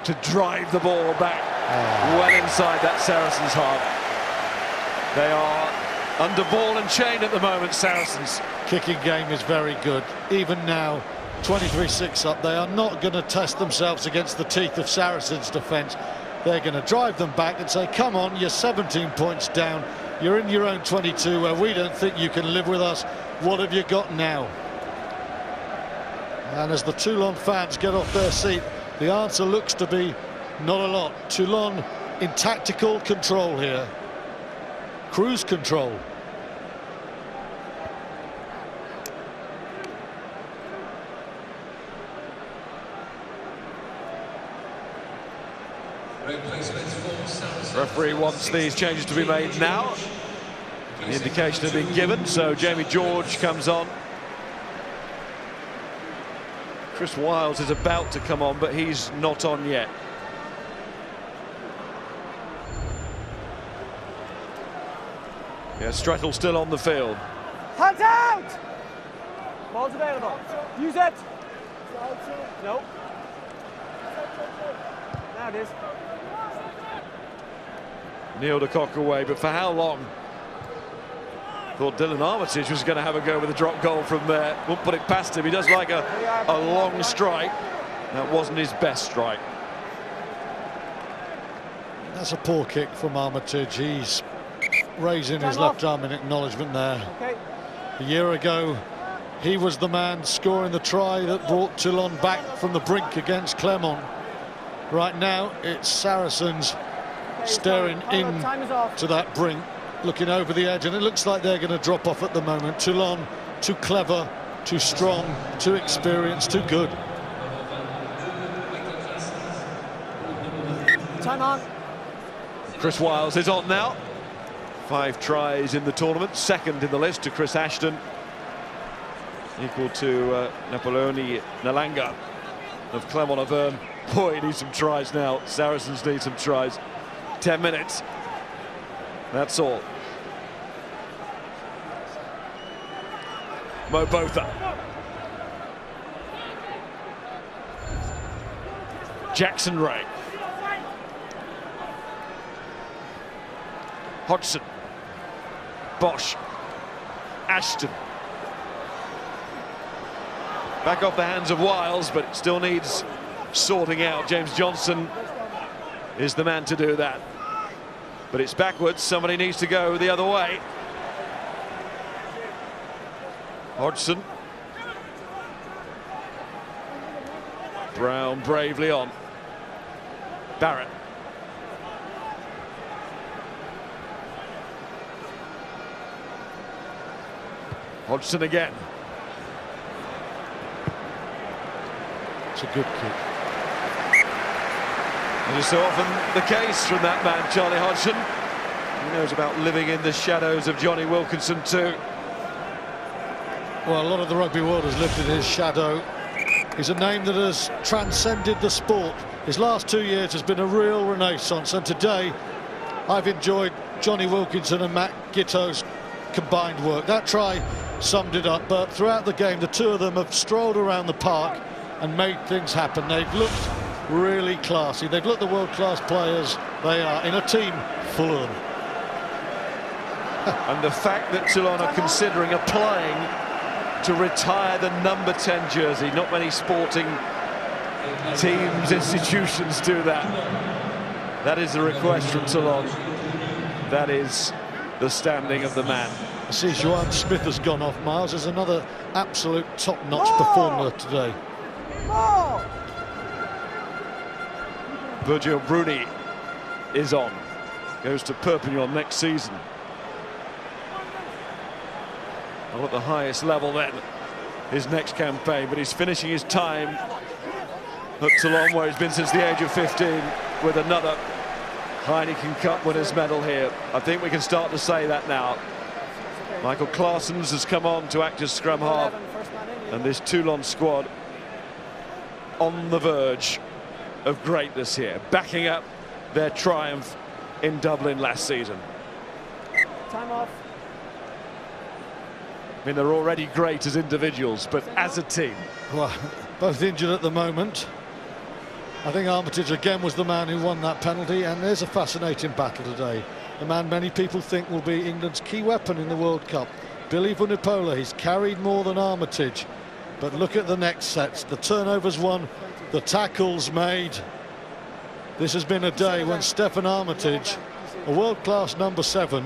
to drive the ball back well inside that Saracens half. They are under ball and chain at the moment, Saracens. Kicking game is very good. Even now, 23-6 up, they are not going to test themselves against the teeth of Saracens' defence. They're going to drive them back and say, come on, you're 17 points down. You're in your own 22 where we don't think you can live with us. What have you got now? And as the Toulon fans get off their seat, the answer looks to be not a lot. Toulon in tactical control here. Cruise control. Referee wants these changes to be made now. The indication has been given, so Jamie George comes on. Chris Wiles is about to come on, but he's not on yet. Yeah, Strettel still on the field. Hands out! Ball's available. Use it. No. Now it is. Neil de Kock away, but for how long? Thought Dylan Armitage was going to have a go with a drop goal from there. Won't put it past him. He does like a long strike. That wasn't his best strike. That's a poor kick from Armitage. He's raising his left arm in acknowledgement there. Okay. A year ago, he was the man scoring the try that brought Toulon back from the brink against Clermont. Right now, it's Saracens staring in to that brink, looking over the edge, and it looks like they're going to drop off at the moment. Toulon, too clever, too strong, too experienced, too good. Time on. Chris Wiles is on now. 5 tries in the tournament, second in the list to Chris Ashton, equal to Napoleoni Nalanga of Clermont-Auvergne. Boy, he needs some tries now. Saracens need some tries. 10 minutes. That's all. Mo Botha. Jackson Ray. Hodgson. Bosch. Ashton. Back off the hands of Wiles, but it still needs sorting out. James Johnson is the man to do that. But it's backwards. Somebody needs to go the other way. Hodgson. Brown bravely on. Barrett. Hodgson again. It's a good kick. As is so often the case from that man, Charlie Hodgson. He knows about living in the shadows of Johnny Wilkinson too. Well, a lot of the rugby world has lived in his shadow. He's a name that has transcended the sport. His last 2 years has been a real renaissance, and today I've enjoyed Johnny Wilkinson and Matt Gitto's combined work. That try summed it up, but throughout the game the two of them have strolled around the park and made things happen. They've looked really classy. They've looked the world-class players they are in a team full of them. And the fact that Toulon are considering applying to retire the number 10 jersey. Not many sporting teams, institutions do that. That is a request from Toulon. That is the standing of the man. I see Joanne Smith has gone off, Miles. There's another absolute top-notch performer today. Virgil Bruni is on. Goes to Perpignan next season. Not at the highest level then, his next campaign, but he's finishing his time at Toulon, where he's been since the age of 15, with another Heineken Cup winners' medal here. I think we can start to say that now. Michael Claessens has come on to act as scrum half, and this Toulon squad on the verge of greatness here, backing up their triumph in Dublin last season. Time off. I mean, they're already great as individuals, but as a team. Well, both injured at the moment. I think Armitage again was the man who won that penalty, and there's a fascinating battle today. The man many people think will be England's key weapon in the World Cup, Billy Vunipola. He's carried more than Armitage, but look at the next sets. The turnovers won, the tackles made. This has been a day when Stefan Armitage, a world-class number 7,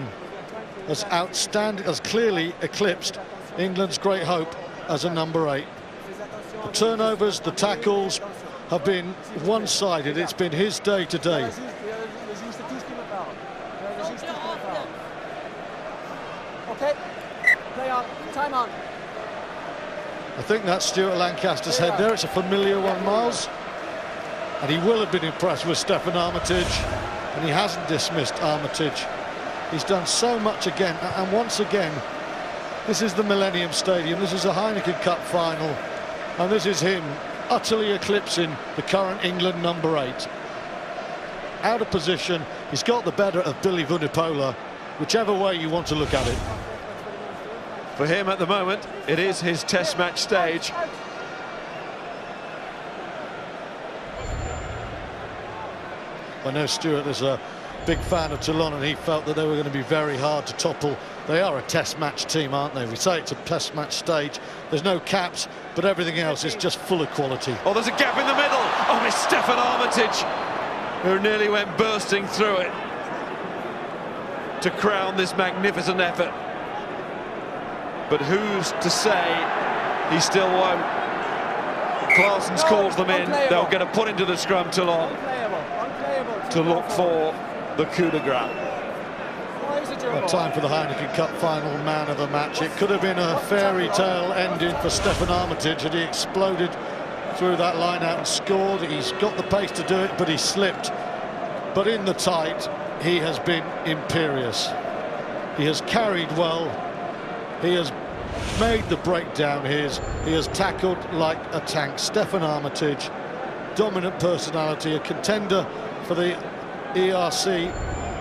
has clearly eclipsed England's great hope as a number 8. The turnovers, the tackles have been one-sided. It's been his day today. Okay, play on, time on. I think that's Stuart Lancaster's head there. It's a familiar one, Miles. And he will have been impressed with Stefan Armitage, and he hasn't dismissed Armitage. He's done so much again, and once again, this is the Millennium Stadium, this is a Heineken Cup final, and this is him utterly eclipsing the current England number 8. Out of position, he's got the better of Billy Vunipola, whichever way you want to look at it. For him at the moment, it is his test match stage. I know Stuart is a big fan of Toulon, and he felt that they were going to be very hard to topple. They are a test match team, aren't they? We say it's a test match stage. There's no caps, but everything else is just full of quality. Oh, there's a gap in the middle. Oh, it's Stefan Armitage who nearly went bursting through it to crown this magnificent effort. But who's to say he still won't? Claessens calls them in. They'll get a put into the scrum, Toulon, to look for the coup de grace. Well, time for the Heineken Cup final man of the match. It could have been a fairy tale ending for Stefan Armitage had he exploded through that line out and scored. He's got the pace to do it, but he slipped. But in the tight, he has been imperious. He has carried well. He has made the breakdown his. He has tackled like a tank. Stefan Armitage, dominant personality, a contender for the ERC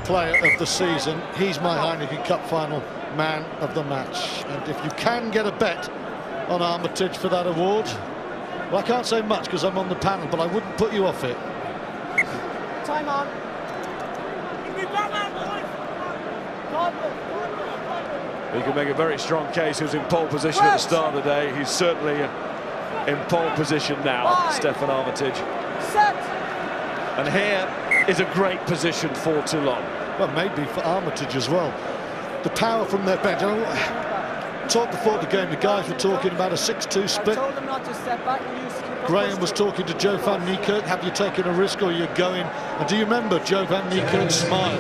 player of the season. He's my Heineken Cup final man of the match. And if you can get a bet on Armitage for that award, well, I can't say much because I'm on the panel, but I wouldn't put you off it. Time on. You can make a very strong case. He was in pole position at the start of the day. He's certainly in pole position now, Stefan Armitage. Set. And here is a great position for Toulon. Well, maybe for Armitage as well. The power from their bench. Talked before the game, the guys were talking about a 6-2 split. I told them not to step back and use. Graham was talking to Joe van Niekerk. Have you taken a risk or are you going? And do you remember Joe van Niekerk's smile?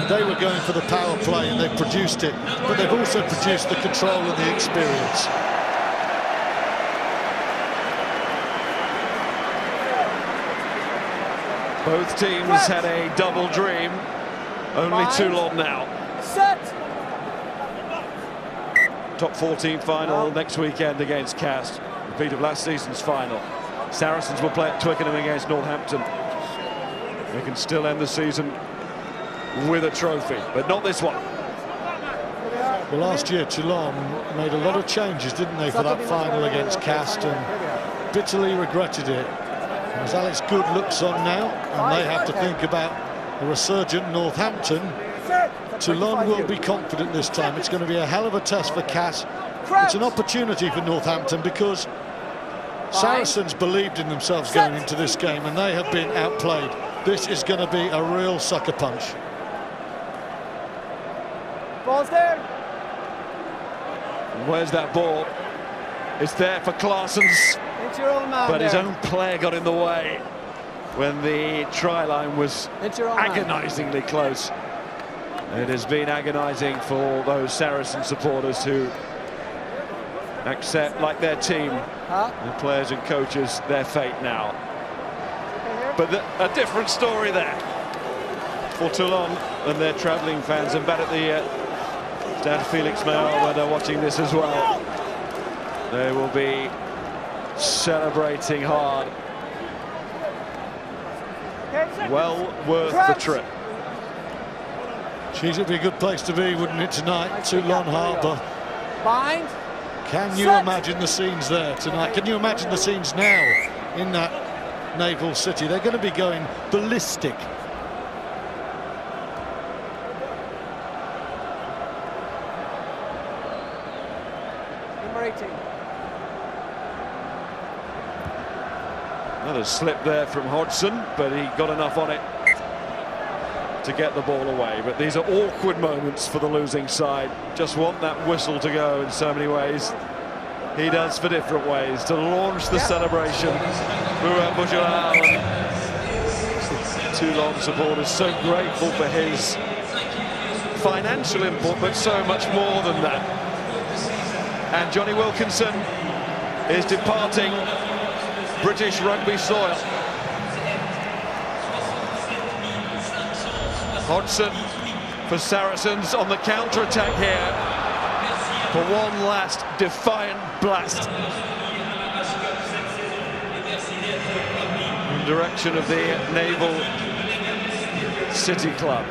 They were going for the power play and they produced it, but they've also produced the control and the experience. Both teams had a double dream. Only Toulon now. Set. Top 14 final next weekend against Cast. Repeat of last season's final. Saracens will play at Twickenham against Northampton. They can still end the season with a trophy, but not this one. Well, last year Toulon made a lot of changes, didn't they, for that final against Cast, and bitterly regretted it. As Alex Good looks on now, and they have to think about a resurgent Northampton, Toulon will be confident this time. It's going to be a hell of a test for Cast. It's an opportunity for Northampton because Saracens believed in themselves going into this game, and they have been outplayed. This is going to be a real sucker punch. Ball's there. Where's that ball? It's there for Claessens, but his own player got in the way when the try line was agonisingly close. It has been agonising for those Saracen supporters who accept, like their team, the players and coaches, their fate now. But a different story there for Toulon and their travelling fans. And back at the Stade Felix Mayol, where they're watching this as well, they will be celebrating hard. Well worth the trip. Geez, it'd be a good place to be, wouldn't it, tonight? Toulon Harbour. Bind. Can you imagine the scenes there tonight? Can you imagine the scenes now in that naval city? They're going to be going ballistic. Number 18. Another slip there from Hodgson, but he got enough on it to get the ball away. But these are awkward moments for the losing side. Just want that whistle to go in so many ways. He does for different ways to launch the celebration. Toulon supporters so grateful for his financial input, but so much more than that. And Johnny Wilkinson is departing British rugby soil. Hodgson for Saracens on the counter-attack here for one last defiant blast in direction of the Naval City Club.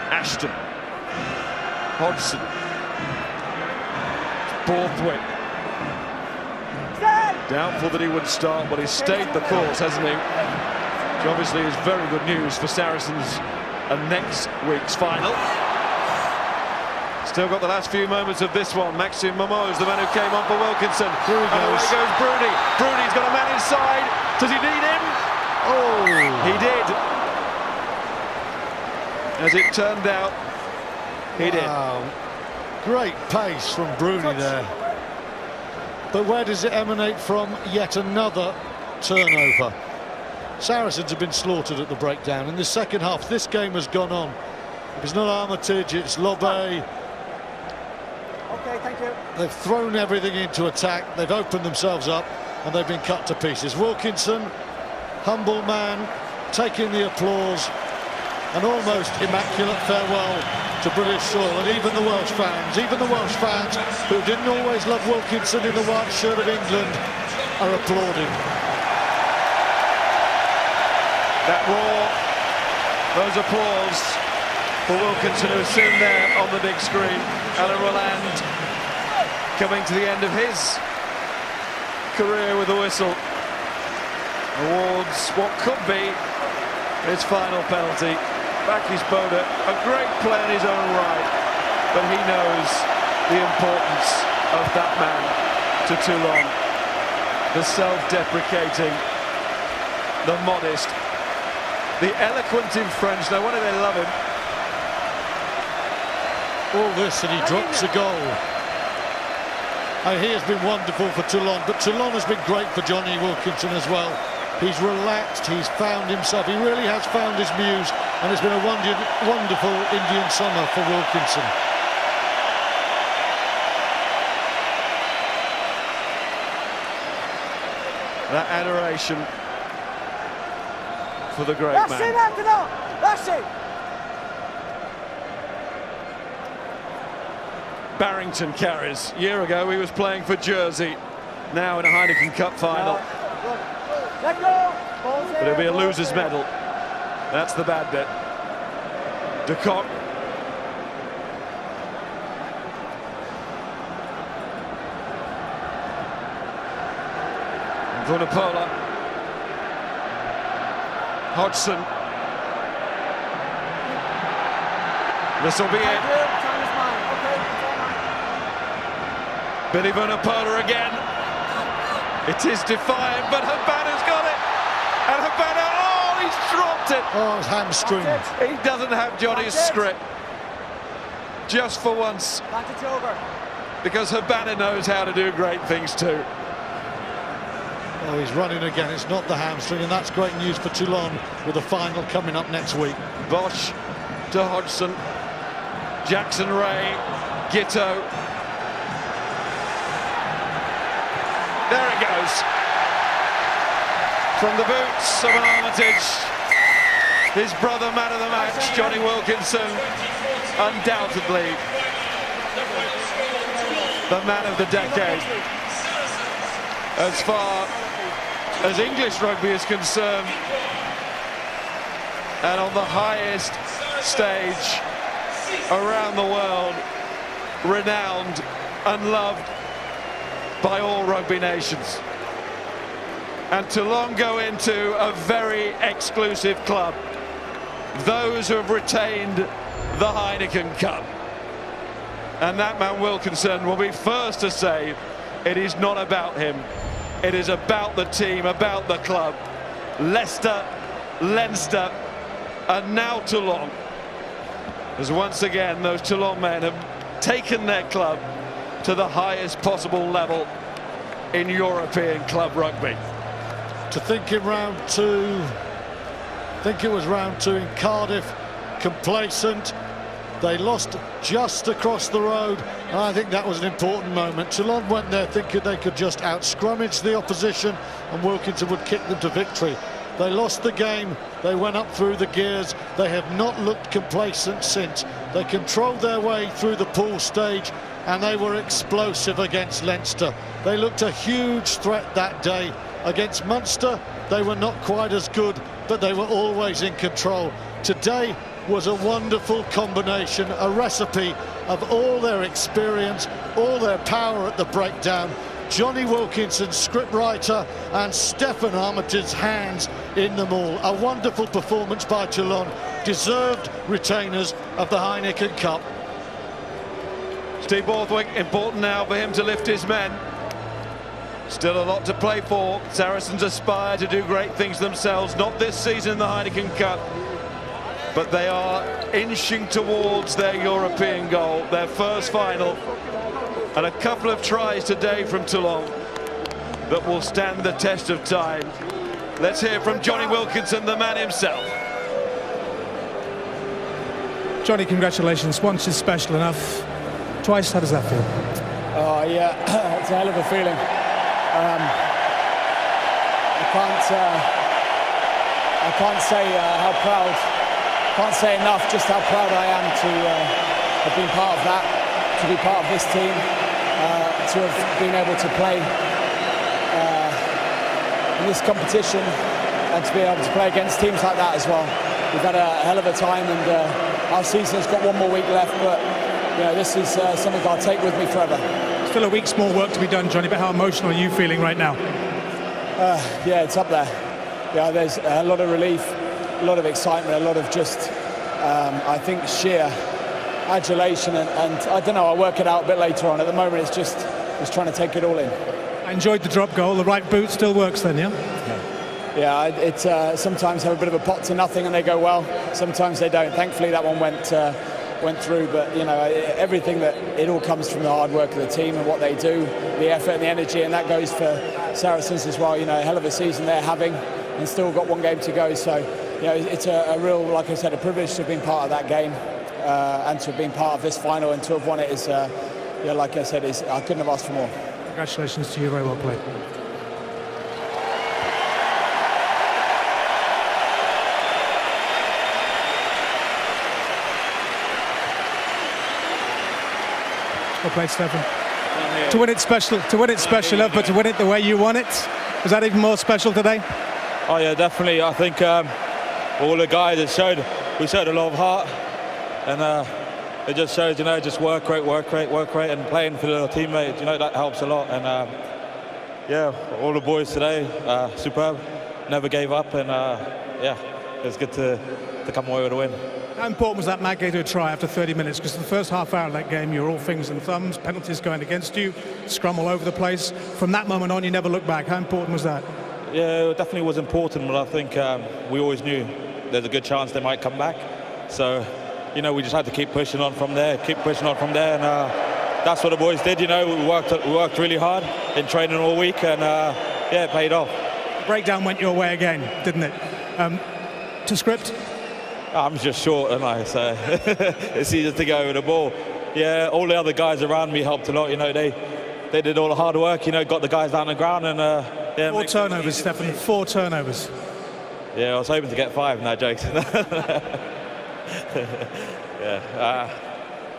Ashton, Hodgson, Borthwick. Doubtful that he would start, but he's stayed the course, hasn't he? Which obviously is very good news for Saracens and next week's final. Still got the last few moments of this one. Maxime Momo's the man who came on for Wilkinson. Here he goes. Away goes Bruni. Bruni's got a man inside. Does he need him? Oh, he did. As it turned out, he did. Great pace from Bruni there. But where does it emanate from? Yet another turnover. Saracens have been slaughtered at the breakdown. In the second half, this game has gone on. It's not Armitage, it's Lobe. Okay, thank you. They've thrown everything into attack. They've opened themselves up, and they've been cut to pieces. Wilkinson, humble man, taking the applause. An almost immaculate farewell to British soil, and even the Welsh fans who didn't always love Wilkinson in the white shirt of England are applauding. That roar, those applause for Wilkinson, who's soon there on the big screen. Alan Roland coming to the end of his career with a whistle towards what could be his final penalty. back his boulder. A great play in his own right, but he knows the importance of that man to Toulon. The self-deprecating, the modest, the eloquent in French. No wonder they love him. All this and he drops a goal. And he has been wonderful for Toulon, but Toulon has been great for Johnny Wilkinson as well. He's relaxed, he's found himself, he really has found his muse, and it's been a wonderful Indian summer for Wilkinson. That adoration for the great man. That's it! Barrington carries. A year ago he was playing for Jersey, now in a Heineken Cup final. Let go! But it'll be a loser's medal. That's the bad bit. De Kock. Vunipola. Hodgson. This will be it. Billy Vunipola again. It is defiant, but Habana's got it. And Habana, oh, he's dropped it. Oh, it's hamstring. He doesn't have Johnny's script. Just for once. Because Habana knows how to do great things too. Oh, he's running again. It's not the hamstring, and that's great news for Toulon with the final coming up next week. Bosch to Hodgson. Jackson Ray. Gitto. There it goes. From the boots of an Armitage. His brother, man of the match, Johnny Wilkinson, undoubtedly the man of the decade. As far as English rugby is concerned, and on the highest stage around the world, renowned and loved by all rugby nations. And Toulon go into a very exclusive club, those who have retained the Heineken Cup. And that man Wilkinson will be first to say it is not about him, it is about the team, about the club. Leicester, Leinster, and now Toulon, as once again those Toulon men have taken their club to the highest possible level in European club rugby. To think in round two, I think it was round two in Cardiff, complacent. They lost just across the road, and I think that was an important moment. Toulon went there thinking they could just out-scrummage the opposition and Wilkinson would kick them to victory. They lost the game, they went up through the gears, they have not looked complacent since. They controlled their way through the pool stage and they were explosive against Leinster. They looked a huge threat that day. Against Munster, they were not quite as good, but they were always in control. Today was a wonderful combination, a recipe of all their experience, all their power at the breakdown. Johnny Wilkinson, scriptwriter, and Stephen Armitage's hands in them all. A wonderful performance by Toulon, deserved retainers of the Heineken Cup. Steve Borthwick, important now for him to lift his men. Still a lot to play for. Saracens aspire to do great things themselves, not this season in the Heineken Cup, but they are inching towards their European goal, their first final, and a couple of tries today from Toulon that will stand the test of time. Let's hear from Johnny Wilkinson, the man himself. Johnny, congratulations. Once is special enough. Twice, how does that feel? Oh yeah, it's a hell of a feeling. I can't say how proud, can't say enough just how proud I am to have been part of that, to be part of this team, to have been able to play in this competition and to be able to play against teams like that as well. We've had a hell of a time, and our season's got one more week left, but you know, this is something I'll take with me forever. Still a week's more work to be done, Johnny, but how emotional are you feeling right now? Yeah, it's up there. Yeah, there's a lot of relief, a lot of excitement, a lot of just I think sheer adulation and I don't know, I'll work it out a bit later on. At the moment, it's just trying to take it all in. I enjoyed the drop goal. The right boot still works then, yeah? Yeah, it's sometimes have a bit of a pot to nothing and they go well. Sometimes they don't. Thankfully, that one went through. But you know, everything it all comes from the hard work of the team and what they do, the effort and the energy, and that goes for Saracens as well. You know, a hell of a season they're having, and still got one game to go. So, you know, it's a real, like I said, a privilege to have been part of that game and to have been part of this final and to have won it is, yeah, like I said, I couldn't have asked for more. Congratulations to you, very well played. Well played, Stefan. To win it special enough, but to win it the way you won it, was that even more special today? Oh yeah, definitely. I think all the guys we showed a lot of heart, and it just shows, you know, just work rate, and playing for the teammates. You know, that helps a lot. And yeah, all the boys today, superb. Never gave up, and yeah, it was good to come away with a win. How important was that Matt Gator try after 30 minutes? Because the first half hour of that game, you were all fingers and thumbs, penalties going against you, scrum all over the place. From that moment on, you never looked back. How important was that? Yeah, it definitely was important, but I think we always knew there's a good chance they might come back. So, you know, we just had to keep pushing on from there, and that's what the boys did. You know, we worked really hard in training all week, and yeah, it paid off. Breakdown went your way again, didn't it? To script? I'm just short, and so it's easier to go over the ball. Yeah, all the other guys around me helped a lot. You know, they did all the hard work. You know, got the guys down the ground, and yeah. 4 turnovers, Stefan. 4 turnovers. Yeah, I was hoping to get 5. No jokes. Yeah,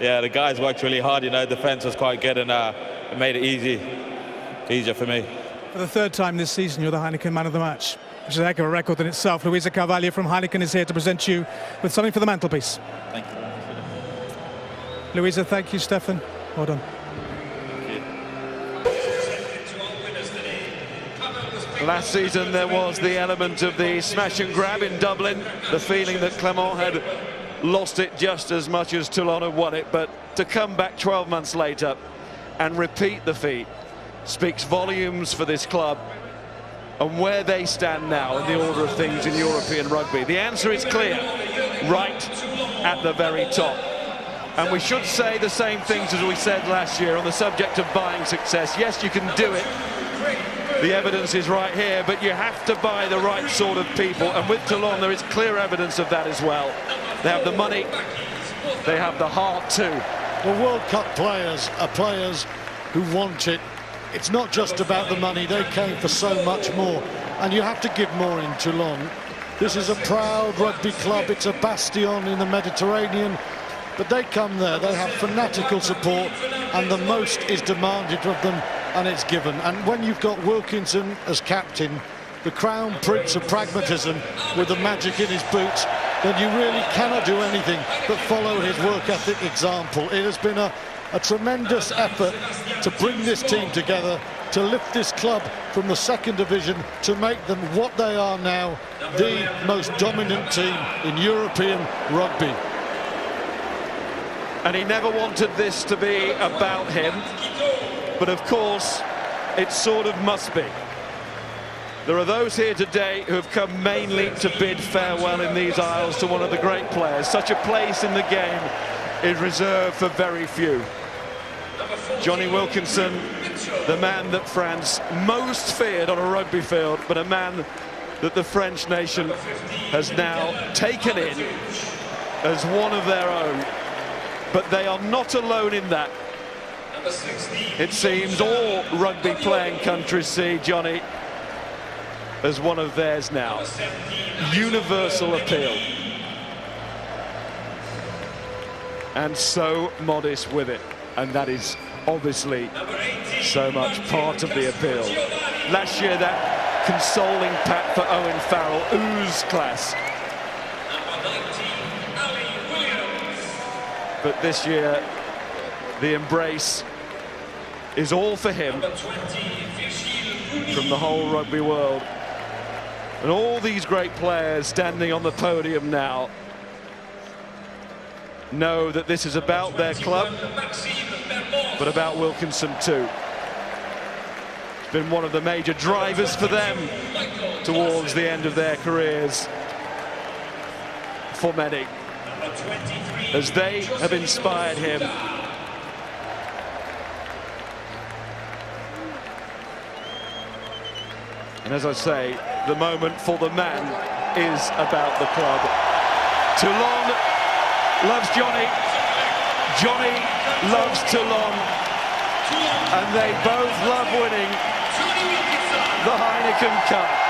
yeah. The guys worked really hard. You know, defense was quite good, and it made it easier for me. For the 3rd time this season, you're the Heineken Man of the Match, which is a heck of a record in itself. Louisa Carvalho from Heineken is here to present you with something for the mantelpiece. Thank you. Louisa, thank you, Stefan. Well done. Last season there was the element of the smash and grab in Dublin, the feeling that Clermont had lost it just as much as Toulon had won it, but to come back 12 months later and repeat the feat speaks volumes for this club and where they stand now in the order of things in European rugby. The answer is clear, right at the very top. And we should say the same things as we said last year on the subject of buying success. Yes, you can do it. The evidence is right here, but you have to buy the right sort of people. And with Toulon, there is clear evidence of that as well. They have the money, they have the heart too. Well, World Cup players are players who want it. It's not just about the money, they came for so much more. And you have to give more in Toulon. This is a proud rugby club, it's a bastion in the Mediterranean. But they come there, they have fanatical support, and the most is demanded of them, and it's given. And when you've got Wilkinson as captain, the crown prince of pragmatism with the magic in his boots, then you really cannot do anything but follow his work ethic example. It has been a tremendous effort to bring this team together, to lift this club from the 2nd division, to make them what they are now, the most dominant team in European rugby. And he never wanted this to be about him, but of course it sort of must be. There are those here today who have come mainly to bid farewell in these aisles to one of the great players. Such a place in the game is reserved for very few. Johnny Wilkinson, the man that France most feared on a rugby field, but a man that the French nation has now taken in as one of their own. But they are not alone in that. It seems all rugby-playing countries see Johnny as one of theirs now. Universal appeal. And so modest with it. And that is obviously so much part of the appeal. Last year, that consoling pat for Owen Farrell, ooze class. But this year, the embrace is all for him from the whole rugby world. And all these great players standing on the podium now know that this is about their club, but about Wilkinson too. It's been one of the major drivers for them towards the end of their careers, for many, as they have inspired him. And as I say, the moment for the man is about the club. Toulon loves Johnny, Johnny loves Toulon, and they both love winning the Heineken Cup.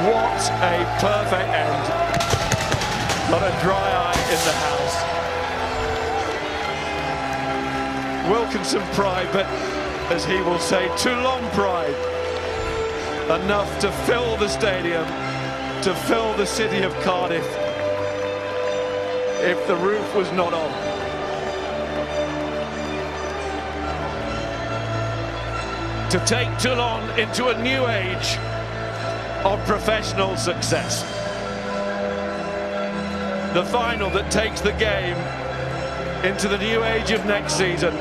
What a perfect end. Not a dry eye in the house. Wilkinson pride, but as he will say, Toulon pride. Enough to fill the stadium, to fill the city of Cardiff, if the roof was not on. To take Toulon into a new age of professional success. The final that takes the game into the new age of next season.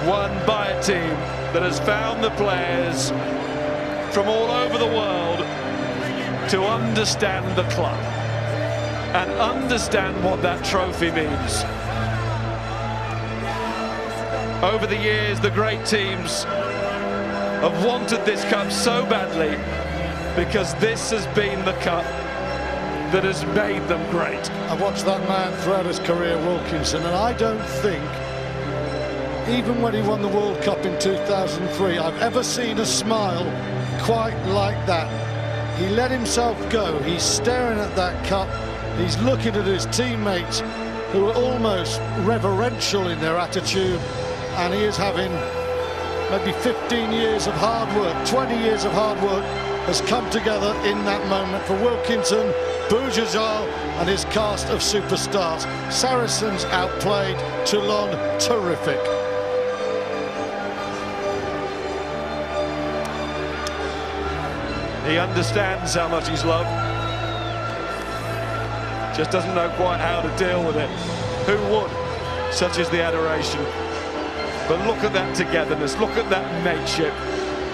Won by a team that has found the players from all over the world to understand the club and understand what that trophy means. Over the years, the great teams have wanted this cup so badly because this has been the cup that has made them great. I watched that man throughout his career, Wilkinson, and I don't think, even when he won the World Cup in 2003, I've ever seen a smile quite like that. He let himself go. He's staring at that cup. He's looking at his teammates who are almost reverential in their attitude, and he is having maybe 15 years of hard work, 20 years of hard work has come together in that moment for Wilkinson, Boujajal and his cast of superstars. Saracens outplayed, Toulon terrific. He understands how much he's loved, just doesn't know quite how to deal with it. Who would? Such is the adoration. But look at that togetherness, look at that mateship,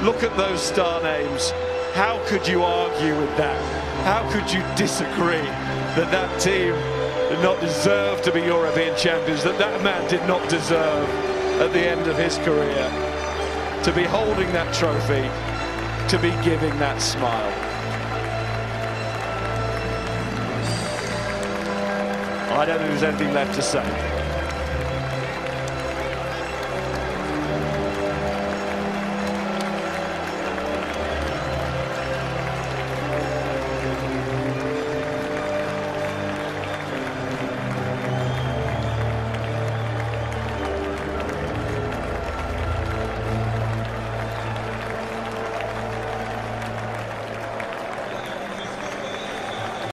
look at those star names. How could you argue with that? How could you disagree that that team did not deserve to be European champions, that that man did not deserve at the end of his career to be holding that trophy, to be giving that smile? I don't think there's anything left to say.